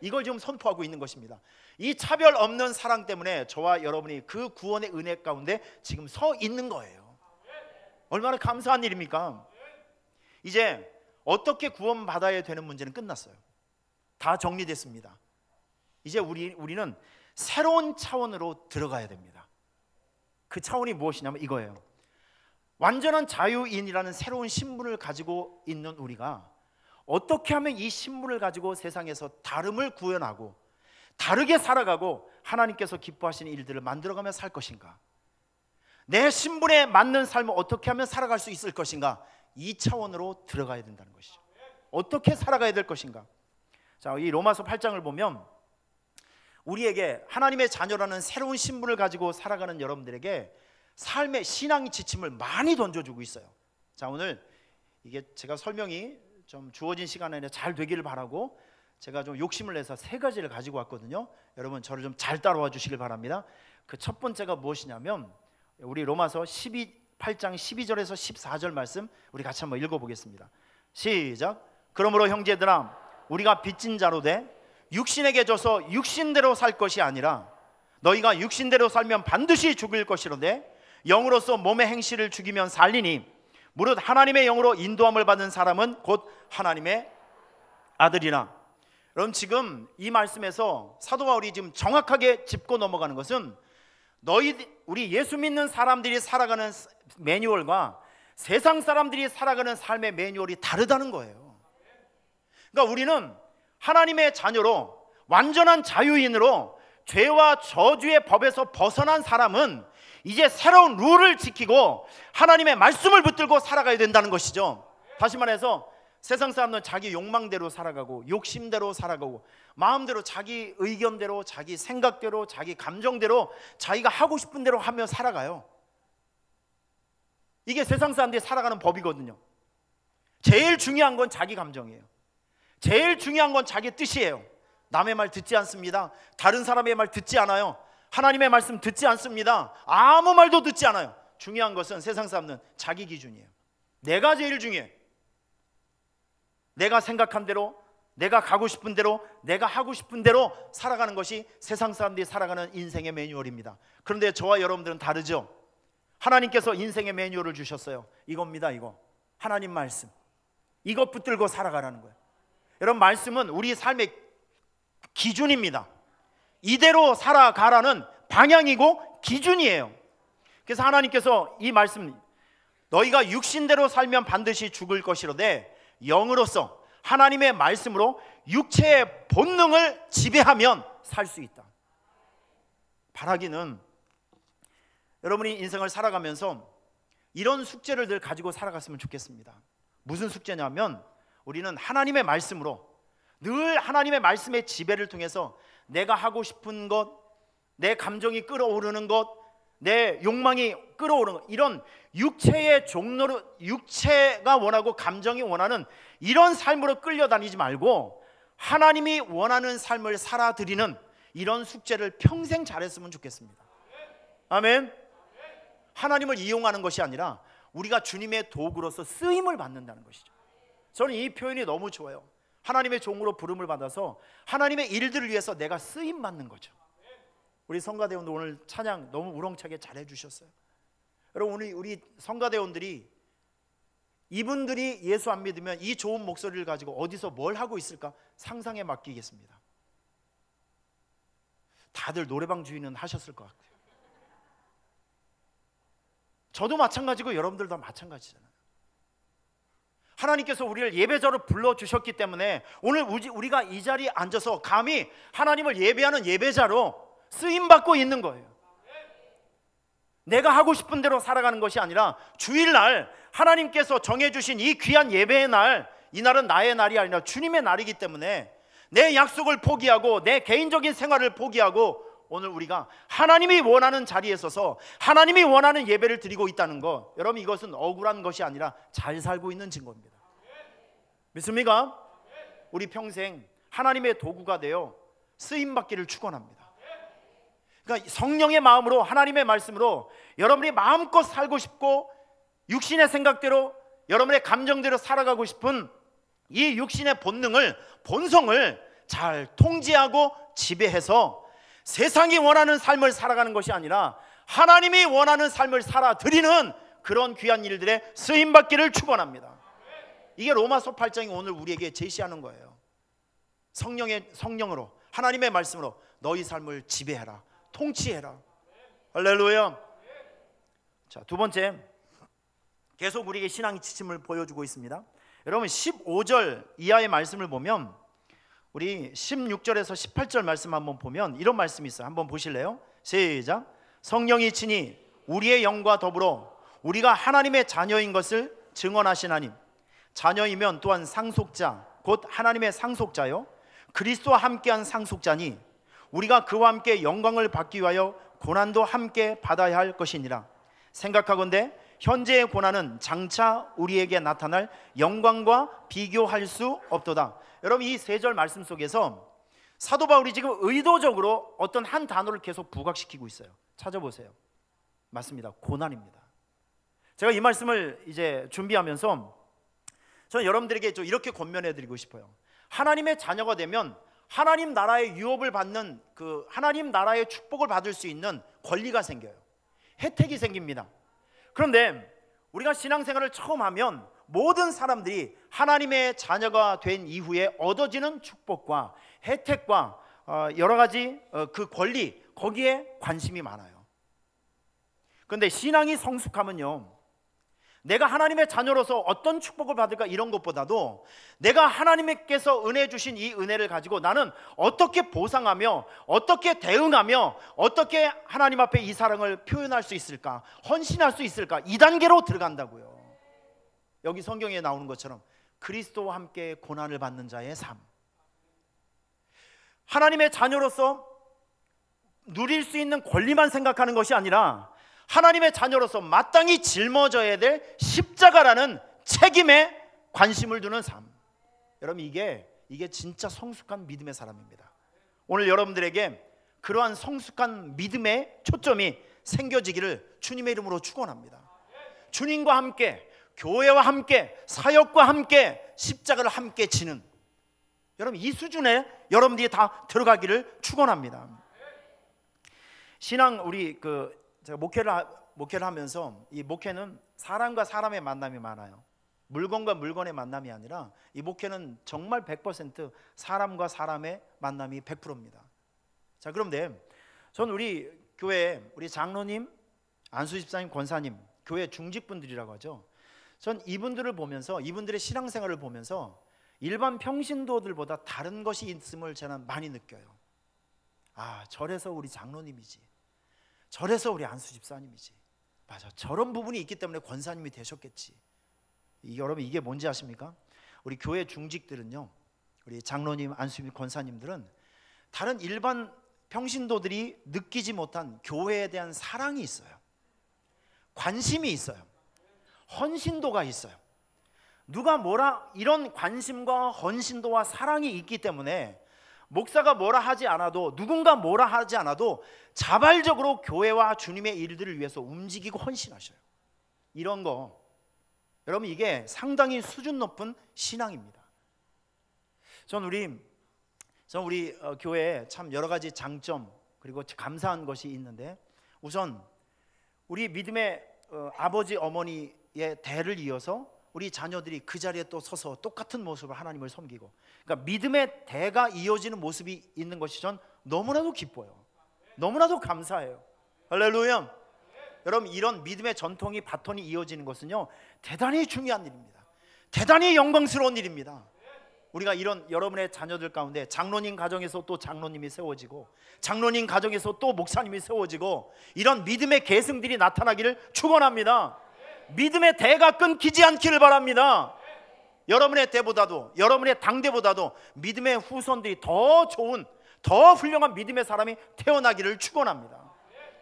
이걸 지금 선포하고 있는 것입니다. 이 차별 없는 사랑 때문에 저와 여러분이 그 구원의 은혜 가운데 지금 서 있는 거예요. 얼마나 감사한 일입니까? 이제 어떻게 구원받아야 되는 문제는 끝났어요. 다 정리됐습니다. 이제 우리는 새로운 차원으로 들어가야 됩니다. 그 차원이 무엇이냐면 이거예요. 완전한 자유인이라는 새로운 신분을 가지고 있는 우리가 어떻게 하면 이 신분을 가지고 세상에서 다름을 구현하고 다르게 살아가고 하나님께서 기뻐하시는 일들을 만들어가며 살 것인가? 내 신분에 맞는 삶을 어떻게 하면 살아갈 수 있을 것인가? 이 차원으로 들어가야 된다는 것이죠. 어떻게 살아가야 될 것인가? 자, 이 로마서 8장을 보면 우리에게 하나님의 자녀라는 새로운 신분을 가지고 살아가는 여러분들에게 삶의 신앙의 지침을 많이 던져주고 있어요. 자, 오늘 이게 제가 설명이 좀 주어진 시간에 잘 되기를 바라고 제가 좀 욕심을 내서 3가지를 가지고 왔거든요. 여러분 저를 좀 잘 따라와 주시길 바랍니다. 그 첫 번째가 무엇이냐면 우리 로마서 8장 12절에서 14절 말씀 우리 같이 한번 읽어보겠습니다. 시작. 그러므로 형제들아 우리가 빚진 자로 돼 육신에게 져서 육신대로 살 것이 아니라 너희가 육신대로 살면 반드시 죽을 것이로되 영으로서 몸의 행실을 죽이면 살리니 무릇 하나님의 영으로 인도함을 받는 사람은 곧 하나님의 아들이라. 여러분, 지금 이 말씀에서 사도 바울이 지금 정확하게 짚고 넘어가는 것은 우리 예수 믿는 사람들이 살아가는 매뉴얼과 세상 사람들이 살아가는 삶의 매뉴얼이 다르다는 거예요. 그러니까 우리는 하나님의 자녀로, 완전한 자유인으로 죄와 저주의 법에서 벗어난 사람은 이제 새로운 룰을 지키고 하나님의 말씀을 붙들고 살아가야 된다는 것이죠. 다시 말해서 세상 사람들은 자기 욕망대로 살아가고 욕심대로 살아가고 마음대로, 자기 의견대로, 자기 생각대로, 자기 감정대로, 자기가 하고 싶은 대로 하며 살아가요. 이게 세상 사람들이 살아가는 법이거든요. 제일 중요한 건 자기 감정이에요. 제일 중요한 건 자기 뜻이에요. 남의 말 듣지 않습니다. 다른 사람의 말 듣지 않아요. 하나님의 말씀 듣지 않습니다. 아무 말도 듣지 않아요. 중요한 것은 세상 사람들은 자기 기준이에요. 내가 제일 중요해. 내가 생각한 대로, 내가 가고 싶은 대로, 내가 하고 싶은 대로 살아가는 것이 세상 사람들이 살아가는 인생의 매뉴얼입니다. 그런데 저와 여러분들은 다르죠. 하나님께서 인생의 매뉴얼을 주셨어요. 이겁니다. 이거 하나님 말씀, 이것 붙들고 살아가라는 거예요. 여러분, 말씀은 우리 삶의 기준입니다. 이대로 살아가라는 방향이고 기준이에요. 그래서 하나님께서 이 말씀, 너희가 육신대로 살면 반드시 죽을 것이로되 영으로서 하나님의 말씀으로 육체의 본능을 지배하면 살 수 있다. 바라기는 여러분이 인생을 살아가면서 이런 숙제를 늘 가지고 살아갔으면 좋겠습니다. 무슨 숙제냐면, 우리는 하나님의 말씀으로, 늘 하나님의 말씀의 지배를 통해서 내가 하고 싶은 것, 내 감정이 끌어오르는 것, 내 욕망이 끌어오르는 것, 이런 육체의 종로로, 육체가 원하고 감정이 원하는 이런 삶으로 끌려다니지 말고 하나님이 원하는 삶을 살아드리는 이런 숙제를 평생 잘했으면 좋겠습니다. 아멘. 하나님을 이용하는 것이 아니라 우리가 주님의 도구로서 쓰임을 받는다는 것이죠. 저는 이 표현이 너무 좋아요. 하나님의 종으로 부름을 받아서 하나님의 일들을 위해서 내가 쓰임 받는 거죠. 우리 성가대원도 오늘 찬양 너무 우렁차게 잘해 주셨어요. 여러분, 우리 성가대원들이, 이분들이 예수 안 믿으면 이 좋은 목소리를 가지고 어디서 뭘 하고 있을까 상상에 맡기겠습니다. 다들 노래방 주인은 하셨을 것 같아요. 저도 마찬가지고 여러분들도 마찬가지잖아요. 하나님께서 우리를 예배자로 불러주셨기 때문에 오늘 우리가 이 자리에 앉아서 감히 하나님을 예배하는 예배자로 쓰임받고 있는 거예요. 내가 하고 싶은 대로 살아가는 것이 아니라 주일날 하나님께서 정해주신 이 귀한 예배의 날, 이 날은 나의 날이 아니라 주님의 날이기 때문에 내 약속을 포기하고 내 개인적인 생활을 포기하고 오늘 우리가 하나님이 원하는 자리에 서서 하나님이 원하는 예배를 드리고 있다는 것, 여러분, 이것은 억울한 것이 아니라 잘 살고 있는 증거입니다. 믿습니까? 우리 평생 하나님의 도구가 되어 쓰임받기를 축원합니다. 그러니까 성령의 마음으로, 하나님의 말씀으로 여러분이 마음껏 살고 싶고 육신의 생각대로, 여러분의 감정대로 살아가고 싶은 이 육신의 본성을 잘 통제하고 지배해서 세상이 원하는 삶을 살아가는 것이 아니라 하나님이 원하는 삶을 살아드리는 그런 귀한 일들에 쓰임받기를 축원합니다. 이게 로마서 8장이 오늘 우리에게 제시하는 거예요. 성령으로, 하나님의 말씀으로 너희 삶을 지배해라, 통치해라. 할렐루야. 자, 두 번째, 계속 우리에게 신앙의 지침을 보여주고 있습니다. 여러분, 15절 이하의 말씀을 보면, 우리 16절에서 18절 말씀 한번 보면 이런 말씀이 있어요. 한번 보실래요? 시작. 성령이 친히 우리의 영과 더불어 우리가 하나님의 자녀인 것을 증언하시나니, 자녀이면 또한 상속자, 곧 하나님의 상속자요 그리스도와 함께한 상속자니 우리가 그와 함께 영광을 받기 위하여 고난도 함께 받아야 할 것이니라. 생각하건대 현재의 고난은 장차 우리에게 나타날 영광과 비교할 수 없도다. 여러분, 이 세 절 말씀 속에서 사도 바울이 지금 의도적으로 어떤 한 단어를 계속 부각시키고 있어요. 찾아보세요. 맞습니다. 고난입니다. 제가 이 말씀을 이제 준비하면서 저는 여러분들에게 좀 이렇게 권면해 드리고 싶어요. 하나님의 자녀가 되면 하나님 나라의 유업을 받는 하나님 나라의 축복을 받을 수 있는 권리가 생겨요. 혜택이 생깁니다. 그런데 우리가 신앙생활을 처음 하면 모든 사람들이 하나님의 자녀가 된 이후에 얻어지는 축복과 혜택과 여러 가지 그 권리, 거기에 관심이 많아요. 그런데 신앙이 성숙하면요, 내가 하나님의 자녀로서 어떤 축복을 받을까 이런 것보다도 내가 하나님께서 은혜 주신 이 은혜를 가지고 나는 어떻게 보상하며 어떻게 대응하며 어떻게 하나님 앞에 이 사랑을 표현할 수 있을까, 헌신할 수 있을까, 이 단계로 들어간다고요. 여기 성경에 나오는 것처럼 그리스도와 함께 고난을 받는 자의 삶, 하나님의 자녀로서 누릴 수 있는 권리만 생각하는 것이 아니라 하나님의 자녀로서 마땅히 짊어져야 될 십자가라는 책임에 관심을 두는 삶. 여러분, 이게 진짜 성숙한 믿음의 사람입니다. 오늘 여러분들에게 그러한 성숙한 믿음의 초점이 생겨지기를 주님의 이름으로 축원합니다. 주님과 함께, 교회와 함께, 사역과 함께 십자가를 함께 지는, 여러분 이 수준에 여러분들이 다 들어가기를 축원합니다. 신앙, 우리 제가 목회를 하면서, 이 목회는 사람과 사람의 만남이 많아요. 물건과 물건의 만남이 아니라 이 목회는 정말 100% 사람과 사람의 만남이 100%입니다. 자, 그런데 전 우리 교회, 우리 장로님, 안수 집사님, 권사님, 교회 중직분들이라고 하죠. 전 이분들을 보면서, 이분들의 신앙생활을 보면서 일반 평신도들보다 다른 것이 있음을 저는 많이 느껴요. 아, 저래서 우리 장로님이지, 저래서 우리 안수 집사님이지, 맞아, 저런 부분이 있기 때문에 권사님이 되셨겠지. 여러분, 이게 뭔지 아십니까? 우리 교회 중직들은요, 우리 장로님, 안수 권사님들은 다른 일반 평신도들이 느끼지 못한 교회에 대한 사랑이 있어요. 관심이 있어요. 헌신도가 있어요. 누가 뭐라, 이런 관심과 헌신도와 사랑이 있기 때문에 목사가 뭐라 하지 않아도, 누군가 뭐라 하지 않아도 자발적으로 교회와 주님의 일들을 위해서 움직이고 헌신하셔요. 이런 거, 여러분, 이게 상당히 수준 높은 신앙입니다. 전 우리 교회에 참 여러 가지 장점 그리고 감사한 것이 있는데, 우선 우리 믿음의 아버지 어머니의 대를 이어서 우리 자녀들이 그 자리에 또 서서 똑같은 모습으로 하나님을 섬기고, 그러니까 믿음의 대가 이어지는 모습이 있는 것이 전 너무나도 기뻐요. 너무나도 감사해요. 할렐루야. 여러분, 이런 믿음의 전통이, 바톤이 이어지는 것은요, 대단히 중요한 일입니다. 대단히 영광스러운 일입니다. 우리가 이런 여러분의 자녀들 가운데 장로님 가정에서 또 장로님이 세워지고, 장로님 가정에서 또 목사님이 세워지고, 이런 믿음의 계승들이 나타나기를 축원합니다. 믿음의 대가 끊기지 않기를 바랍니다. 여러분의 대보다도, 여러분의 당대보다도 믿음의 후손들이 더 좋은, 더 훌륭한 믿음의 사람이 태어나기를 축원합니다.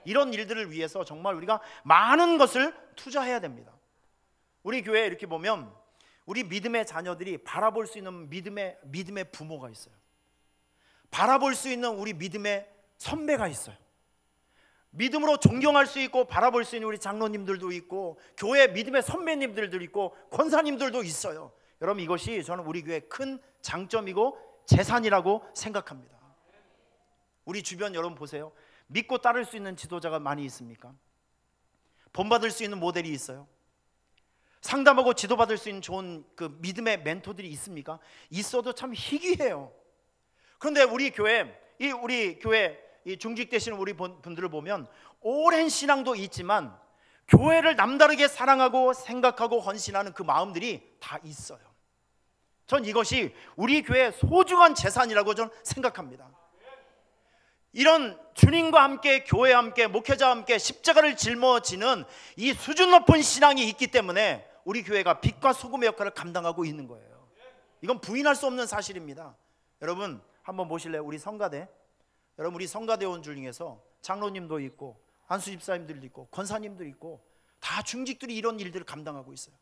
이런 일들을 위해서 정말 우리가 많은 것을 투자해야 됩니다. 우리 교회에 이렇게 보면 우리 믿음의 자녀들이 바라볼 수 있는 믿음의 부모가 있어요. 바라볼 수 있는 우리 믿음의 선배가 있어요. 믿음으로 존경할 수 있고 바라볼 수 있는 우리 장로님들도 있고, 교회 믿음의 선배님들도 있고, 권사님들도 있어요. 여러분, 이것이 저는 우리 교회의 큰 장점이고 재산이라고 생각합니다. 우리 주변 여러분 보세요. 믿고 따를 수 있는 지도자가 많이 있습니까? 본받을 수 있는 모델이 있어요? 상담하고 지도받을 수 있는 좋은 그 믿음의 멘토들이 있습니까? 있어도 참 희귀해요. 그런데 우리 교회 이 중직 되시는 우리 분들을 보면 오랜 신앙도 있지만 교회를 남다르게 사랑하고 생각하고 헌신하는 그 마음들이 다 있어요. 전 이것이 우리 교회의 소중한 재산이라고 저는 생각합니다. 이런 주님과 함께, 교회와 함께, 목회자와 함께 십자가를 짊어지는 이 수준 높은 신앙이 있기 때문에 우리 교회가 빛과 소금의 역할을 감당하고 있는 거예요. 이건 부인할 수 없는 사실입니다. 여러분, 한번 보실래요? 우리 성가대, 여러분, 우리 성가대원 중에서 장로님도 있고, 안수 집사님들도 있고, 권사님도 있고, 다 중직들이 이런 일들을 감당하고 있어요.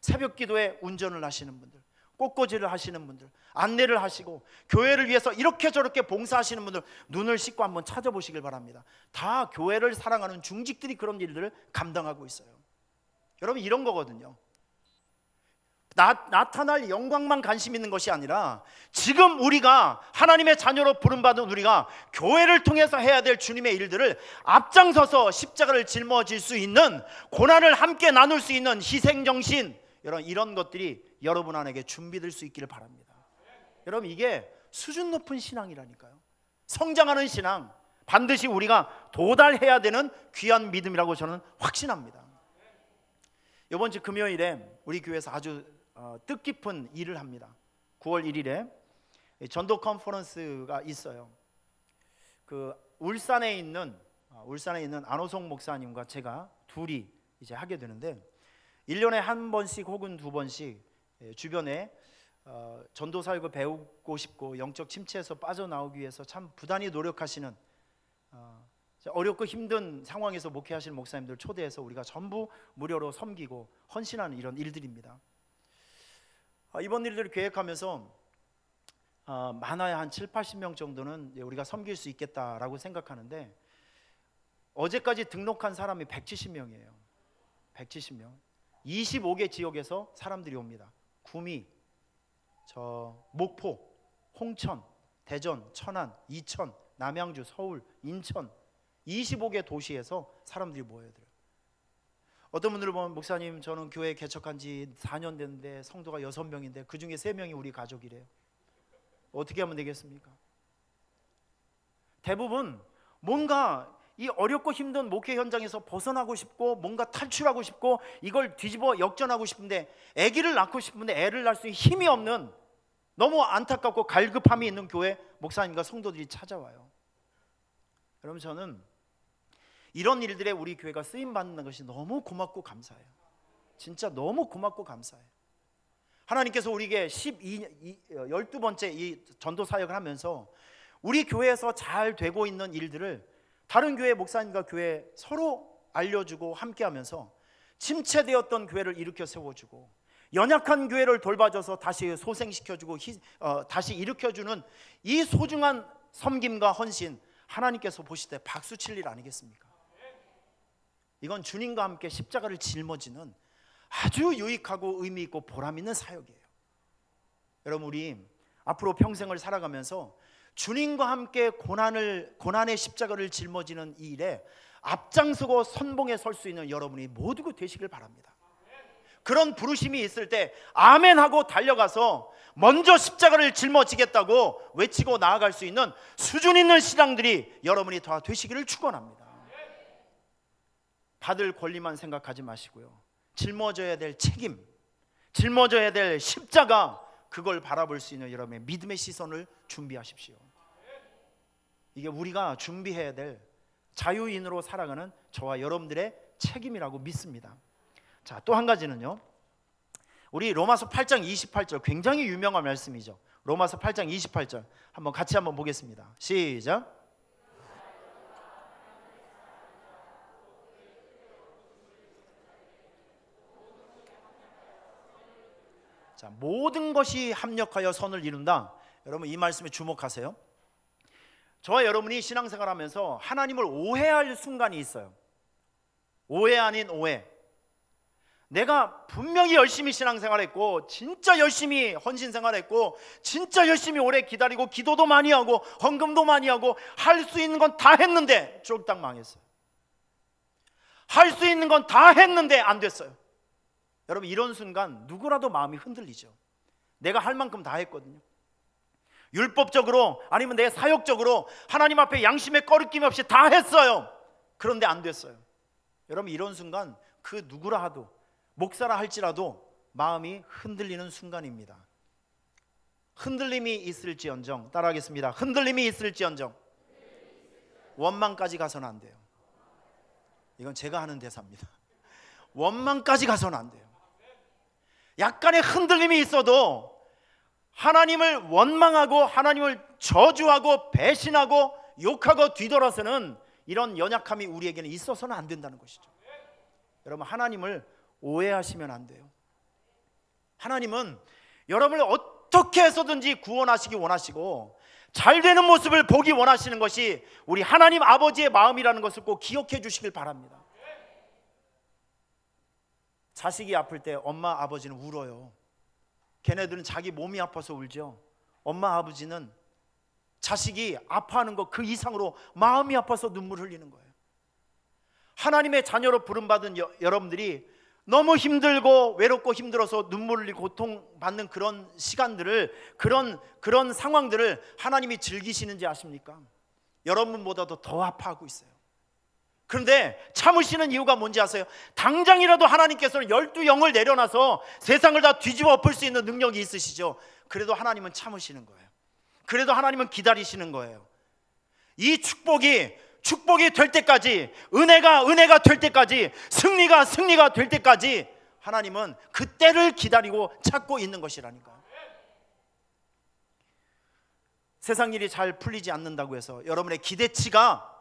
새벽 기도에 운전을 하시는 분들, 꽃꽂이를 하시는 분들, 안내를 하시고, 교회를 위해서 이렇게 저렇게 봉사하시는 분들, 눈을 씻고 한번 찾아보시길 바랍니다. 다 교회를 사랑하는 중직들이 그런 일들을 감당하고 있어요. 여러분, 이런 거거든요. 나타날 영광만 관심 있는 것이 아니라 지금 우리가 하나님의 자녀로 부름받은 우리가 교회를 통해서 해야 될 주님의 일들을 앞장서서 십자가를 짊어질 수 있는, 고난을 함께 나눌 수 있는 희생정신, 이런 것들이 여러분 안에게 준비될 수 있기를 바랍니다. 여러분, 이게 수준 높은 신앙이라니까요. 성장하는 신앙, 반드시 우리가 도달해야 되는 귀한 믿음이라고 저는 확신합니다. 이번 주 금요일에 우리 교회에서 아주 뜻깊은 일을 합니다. 9월 1일에 전도 컨퍼런스가 있어요. 그 울산에 있는 안호성 목사님과 제가 둘이 이제 하게 되는데, 1년에 한 번씩 혹은 두 번씩 주변에 전도 사역을 배우고 싶고 영적 침체에서 빠져나오기 위해서 참 부단히 노력하시는, 어렵고 힘든 상황에서 목회하시는 목사님들 초대해서 우리가 전부 무료로 섬기고 헌신하는 이런 일들입니다. 이번 일들을 계획하면서 많아야 한 7, 80명 정도는 우리가 섬길 수 있겠다라고 생각하는데, 어제까지 등록한 사람이 170명이에요. 170명. 25개 지역에서 사람들이 옵니다. 구미, 목포, 홍천, 대전, 천안, 이천, 남양주, 서울, 인천, 25개 도시에서 사람들이 모여들어요. 어떤 분들을 보면, 목사님 저는 교회 개척한 지 4년 됐는데 성도가 6명인데 그 중에 3명이 우리 가족이래요. 어떻게 하면 되겠습니까? 대부분 뭔가 이 어렵고 힘든 목회 현장에서 벗어나고 싶고 뭔가 탈출하고 싶고 이걸 뒤집어 역전하고 싶은데, 아기를 낳고 싶은데 애를 낳을 수 있는 힘이 없는, 너무 안타깝고 갈급함이 있는 교회 목사님과 성도들이 찾아와요. 여러분, 저는 이런 일들에 우리 교회가 쓰임받는 것이 너무 고맙고 감사해요. 진짜 너무 고맙고 감사해요. 하나님께서 우리에게 12번째 이 전도 사역을 하면서 우리 교회에서 잘 되고 있는 일들을 다른 교회 목사님과 교회 서로 알려주고 함께하면서 침체되었던 교회를 일으켜 세워주고, 연약한 교회를 돌봐줘서 다시 소생시켜주고 다시 일으켜주는 이 소중한 섬김과 헌신, 하나님께서 보실 때 박수 칠 일 아니겠습니까? 이건 주님과 함께 십자가를 짊어지는 아주 유익하고 의미 있고 보람 있는 사역이에요. 여러분, 우리 앞으로 평생을 살아가면서 주님과 함께 고난의 십자가를 짊어지는 이 일에 앞장서고 선봉에 설 수 있는 여러분이 모두가 되시길 바랍니다. 그런 부르심이 있을 때 아멘하고 달려가서 먼저 십자가를 짊어지겠다고 외치고 나아갈 수 있는 수준 있는 신앙들이 여러분이 다 되시기를 축원합니다. 받을 권리만 생각하지 마시고요, 짊어져야 될 책임, 짊어져야 될 십자가, 그걸 바라볼 수 있는 여러분의 믿음의 시선을 준비하십시오. 이게 우리가 준비해야 될 자유인으로 살아가는 저와 여러분들의 책임이라고 믿습니다. 자, 또 한 가지는요, 우리 로마서 8장 28절, 굉장히 유명한 말씀이죠. 로마서 8장 28절 같이 한번 보겠습니다. 시작. 자, 모든 것이 합력하여 선을 이룬다. 여러분, 이 말씀에 주목하세요. 저와 여러분이 신앙생활하면서 하나님을 오해할 순간이 있어요. 오해 아닌 오해. 내가 분명히 열심히 신앙생활했고, 진짜 열심히 헌신생활했고, 진짜 열심히 오래 기다리고, 기도도 많이 하고, 헌금도 많이 하고, 할 수 있는 건 다 했는데 쫄딱 망했어요. 할 수 있는 건 다 했는데 안 됐어요. 여러분, 이런 순간 누구라도 마음이 흔들리죠. 내가 할 만큼 다 했거든요. 율법적으로 아니면 내 사역적으로 하나님 앞에 양심의 꺼리낌 없이 다 했어요. 그런데 안 됐어요. 여러분, 이런 순간 그 누구라 하도, 목사라 할지라도 마음이 흔들리는 순간입니다. 흔들림이 있을지언정, 따라하겠습니다. 흔들림이 있을지언정 원망까지 가서는 안 돼요. 이건 제가 하는 대사입니다. 원망까지 가서는 안 돼요. 약간의 흔들림이 있어도 하나님을 원망하고 하나님을 저주하고 배신하고 욕하고 뒤돌아서는 이런 연약함이 우리에게는 있어서는 안 된다는 것이죠. 여러분, 하나님을 오해하시면 안 돼요. 하나님은 여러분을 어떻게 해서든지 구원하시기 원하시고 잘 되는 모습을 보기 원하시는 것이 우리 하나님 아버지의 마음이라는 것을 꼭 기억해 주시길 바랍니다. 자식이 아플 때 엄마 아버지는 울어요. 걔네들은 자기 몸이 아파서 울죠. 엄마 아버지는 자식이 아파하는 것 그 이상으로 마음이 아파서 눈물 흘리는 거예요. 하나님의 자녀로 부름받은 여러분들이 너무 힘들고 외롭고 힘들어서 눈물 흘리고 고통받는 그런 시간들을, 그런 상황들을 하나님이 즐기시는지 아십니까? 여러분보다도 더 아파하고 있어요. 그런데 참으시는 이유가 뭔지 아세요? 당장이라도 하나님께서는 12영을 내려놔서 세상을 다 뒤집어 엎을 수 있는 능력이 있으시죠. 그래도 하나님은 참으시는 거예요. 그래도 하나님은 기다리시는 거예요. 이 축복이 될 때까지, 은혜가 될 때까지, 승리가 될 때까지 하나님은 그때를 기다리고 찾고 있는 것이라니까요. 세상 일이 잘 풀리지 않는다고 해서, 여러분의 기대치가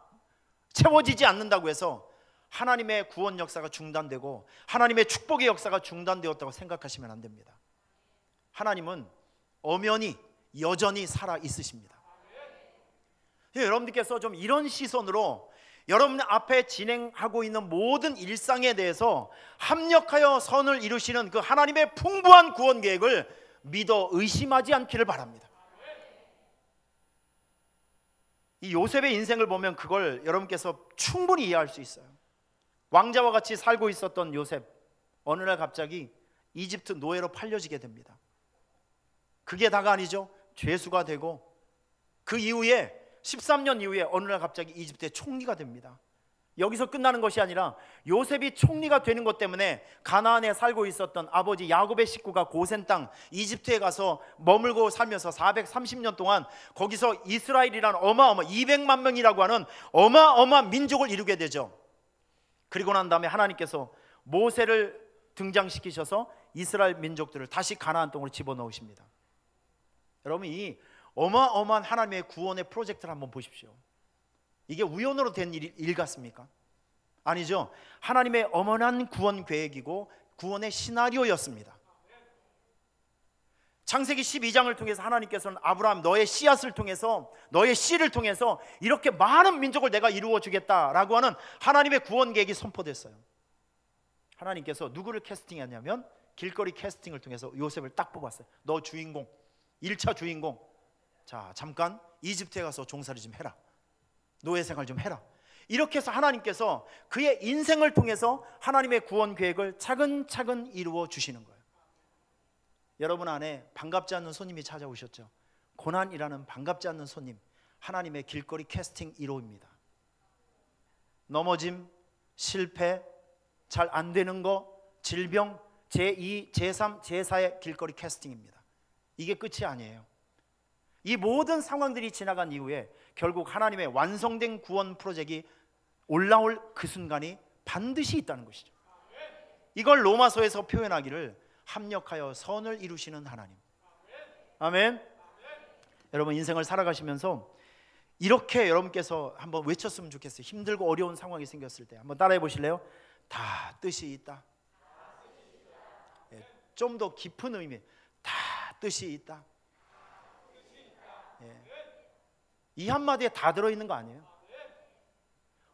채워지지 않는다고 해서 하나님의 구원 역사가 중단되고 하나님의 축복의 역사가 중단되었다고 생각하시면 안 됩니다. 하나님은 엄연히 여전히 살아 있으십니다. 여러분들께서 좀 이런 시선으로 여러분 앞에 진행하고 있는 모든 일상에 대해서 합력하여 선을 이루시는 그 하나님의 풍부한 구원 계획을 믿어 의심하지 않기를 바랍니다. 이 요셉의 인생을 보면 그걸 여러분께서 충분히 이해할 수 있어요. 왕자와 같이 살고 있었던 요셉, 어느 날 갑자기 이집트 노예로 팔려지게 됩니다. 그게 다가 아니죠. 죄수가 되고 그 이후에 13년 이후에 어느 날 갑자기 이집트의 총리가 됩니다. 여기서 끝나는 것이 아니라 요셉이 총리가 되는 것 때문에 가나안에 살고 있었던 아버지 야곱의 식구가 고센 땅 이집트에 가서 머물고 살면서 430년 동안 거기서 이스라엘이라는 200만 명이라고 하는 어마어마한 민족을 이루게 되죠. 그리고 난 다음에 하나님께서 모세를 등장시키셔서 이스라엘 민족들을 다시 가나안 땅으로 집어넣으십니다. 여러분, 이 어마어마한 하나님의 구원의 프로젝트를 한번 보십시오. 이게 우연으로 된 일 같습니까? 아니죠. 하나님의 엄연한 구원 계획이고 구원의 시나리오였습니다. 창세기 12장을 통해서 하나님께서는 아브라함, 너의 씨앗을 통해서, 너의 씨를 통해서 이렇게 많은 민족을 내가 이루어 주겠다라고 하는 하나님의 구원 계획이 선포됐어요. 하나님께서 누구를 캐스팅했냐면 길거리 캐스팅을 통해서 요셉을 딱 뽑았어요. 너 주인공, 1차 주인공. 자, 잠깐 이집트에 가서 종살이 좀 해라. 노예 생활 좀 해라. 이렇게 해서 하나님께서 그의 인생을 통해서 하나님의 구원 계획을 차근차근 이루어 주시는 거예요. 여러분 안에 반갑지 않는 손님이 찾아오셨죠. 고난이라는 반갑지 않는 손님, 하나님의 길거리 캐스팅 1호입니다. 넘어짐, 실패, 잘 안 되는 거, 질병, 제2, 제3, 제4의 길거리 캐스팅입니다. 이게 끝이 아니에요. 이 모든 상황들이 지나간 이후에 결국 하나님의 완성된 구원 프로젝트가 올라올 그 순간이 반드시 있다는 것이죠. 이걸 로마서에서 표현하기를 합력하여 선을 이루시는 하나님. 아멘. 여러분, 인생을 살아가시면서 이렇게 여러분께서 한번 외쳤으면 좋겠어요. 힘들고 어려운 상황이 생겼을 때 한번 따라해 보실래요? 다 뜻이 있다. 좀 더 깊은 의미, 다 뜻이 있다. 이 한마디에 다 들어있는 거 아니에요?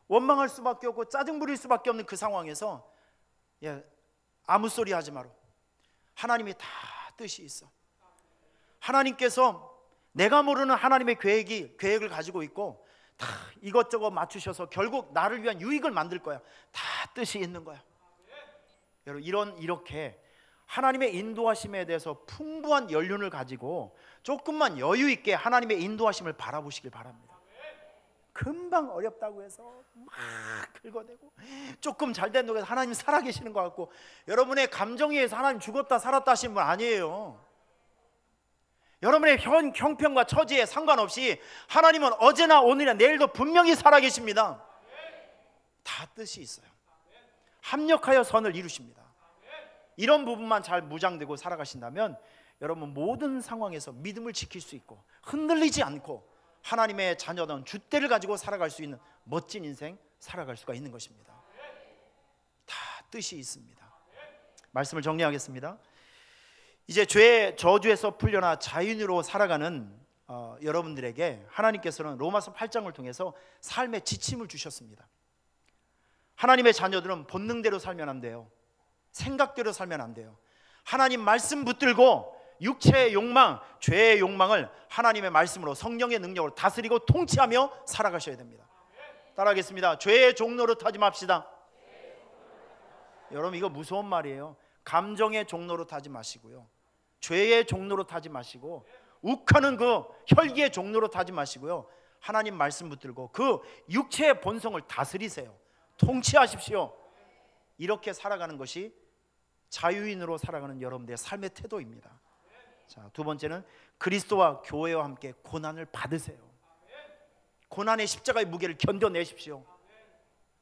원망할 수밖에 없고 짜증 부릴 수밖에 없는 그 상황에서 아무 소리 하지 마라. 하나님이 다 뜻이 있어. 하나님께서 내가 모르는 하나님의 계획을 가지고 있고 다 이것저것 맞추셔서 결국 나를 위한 유익을 만들 거야. 다 뜻이 있는 거야. 여러분, 이렇게 하나님의 인도하심에 대해서 풍부한 연륜을 가지고 조금만 여유 있게 하나님의 인도하심을 바라보시길 바랍니다. 금방 어렵다고 해서 막 긁어대고 조금 잘 된다고 해서 하나님 살아계시는 것 같고, 여러분의 감정에 의해서 하나님 죽었다 살았다 하시는 분 아니에요. 여러분의 형편과 처지에 상관없이 하나님은 어제나 오늘이나 내일도 분명히 살아계십니다. 다 뜻이 있어요. 합력하여 선을 이루십니다. 이런 부분만 잘 무장되고 살아가신다면 여러분 모든 상황에서 믿음을 지킬 수 있고 흔들리지 않고 하나님의 자녀다운 줏대를 가지고 살아갈 수 있는 멋진 인생 살아갈 수가 있는 것입니다. 다 뜻이 있습니다. 말씀을 정리하겠습니다. 이제 죄의 저주에서 풀려나 자유인으로 살아가는 여러분들에게 하나님께서는 로마서 8장을 통해서 삶의 지침을 주셨습니다. 하나님의 자녀들은 본능대로 살면 안 돼요. 생각대로 살면 안 돼요. 하나님 말씀 붙들고 육체의 욕망, 죄의 욕망을 하나님의 말씀으로, 성령의 능력으로 다스리고 통치하며 살아가셔야 됩니다. 따라하겠습니다. 죄의 종로로 타지 맙시다. 여러분, 이거 무서운 말이에요. 감정의 종로로 타지 마시고요, 죄의 종로로 타지 마시고, 욱하는 그 혈기의 종로로 타지 마시고요, 하나님 말씀 붙들고 그 육체의 본성을 다스리세요. 통치하십시오. 이렇게 살아가는 것이 자유인으로 살아가는 여러분들의 삶의 태도입니다. 자, 두 번째는 그리스도와 교회와 함께 고난을 받으세요. 고난의 십자가의 무게를 견뎌내십시오.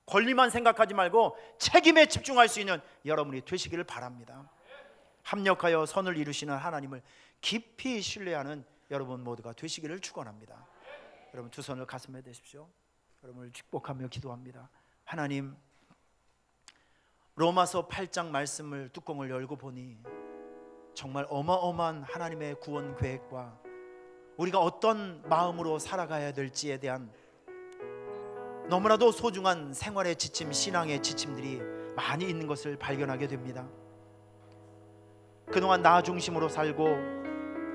권리만 생각하지 말고 책임에 집중할 수 있는 여러분이 되시기를 바랍니다. 합력하여 선을 이루시는 하나님을 깊이 신뢰하는 여러분 모두가 되시기를 축원합니다. 여러분, 두 손을 가슴에 대십시오. 여러분을 축복하며 기도합니다. 하나님, 로마서 8장 말씀을 뚜껑을 열고 보니 정말 어마어마한 하나님의 구원 계획과 우리가 어떤 마음으로 살아가야 될지에 대한 너무나도 소중한 생활의 지침, 신앙의 지침들이 많이 있는 것을 발견하게 됩니다. 그동안 나 중심으로 살고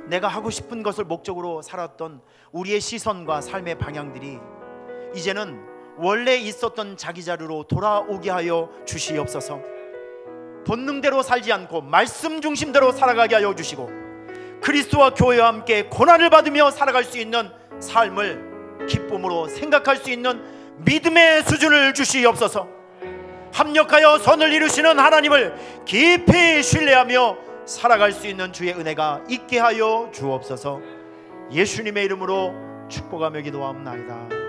내가 하고 싶은 것을 목적으로 살았던 우리의 시선과 삶의 방향들이 이제는 원래 있었던 자기 자리로 돌아오게 하여 주시옵소서. 본능대로 살지 않고 말씀 중심대로 살아가게 하여 주시고, 그리스도와 교회와 함께 고난을 받으며 살아갈 수 있는 삶을 기쁨으로 생각할 수 있는 믿음의 수준을 주시옵소서. 합력하여 선을 이루시는 하나님을 깊이 신뢰하며 살아갈 수 있는 주의 은혜가 있게 하여 주옵소서. 예수님의 이름으로 축복하며 기도하옵나이다.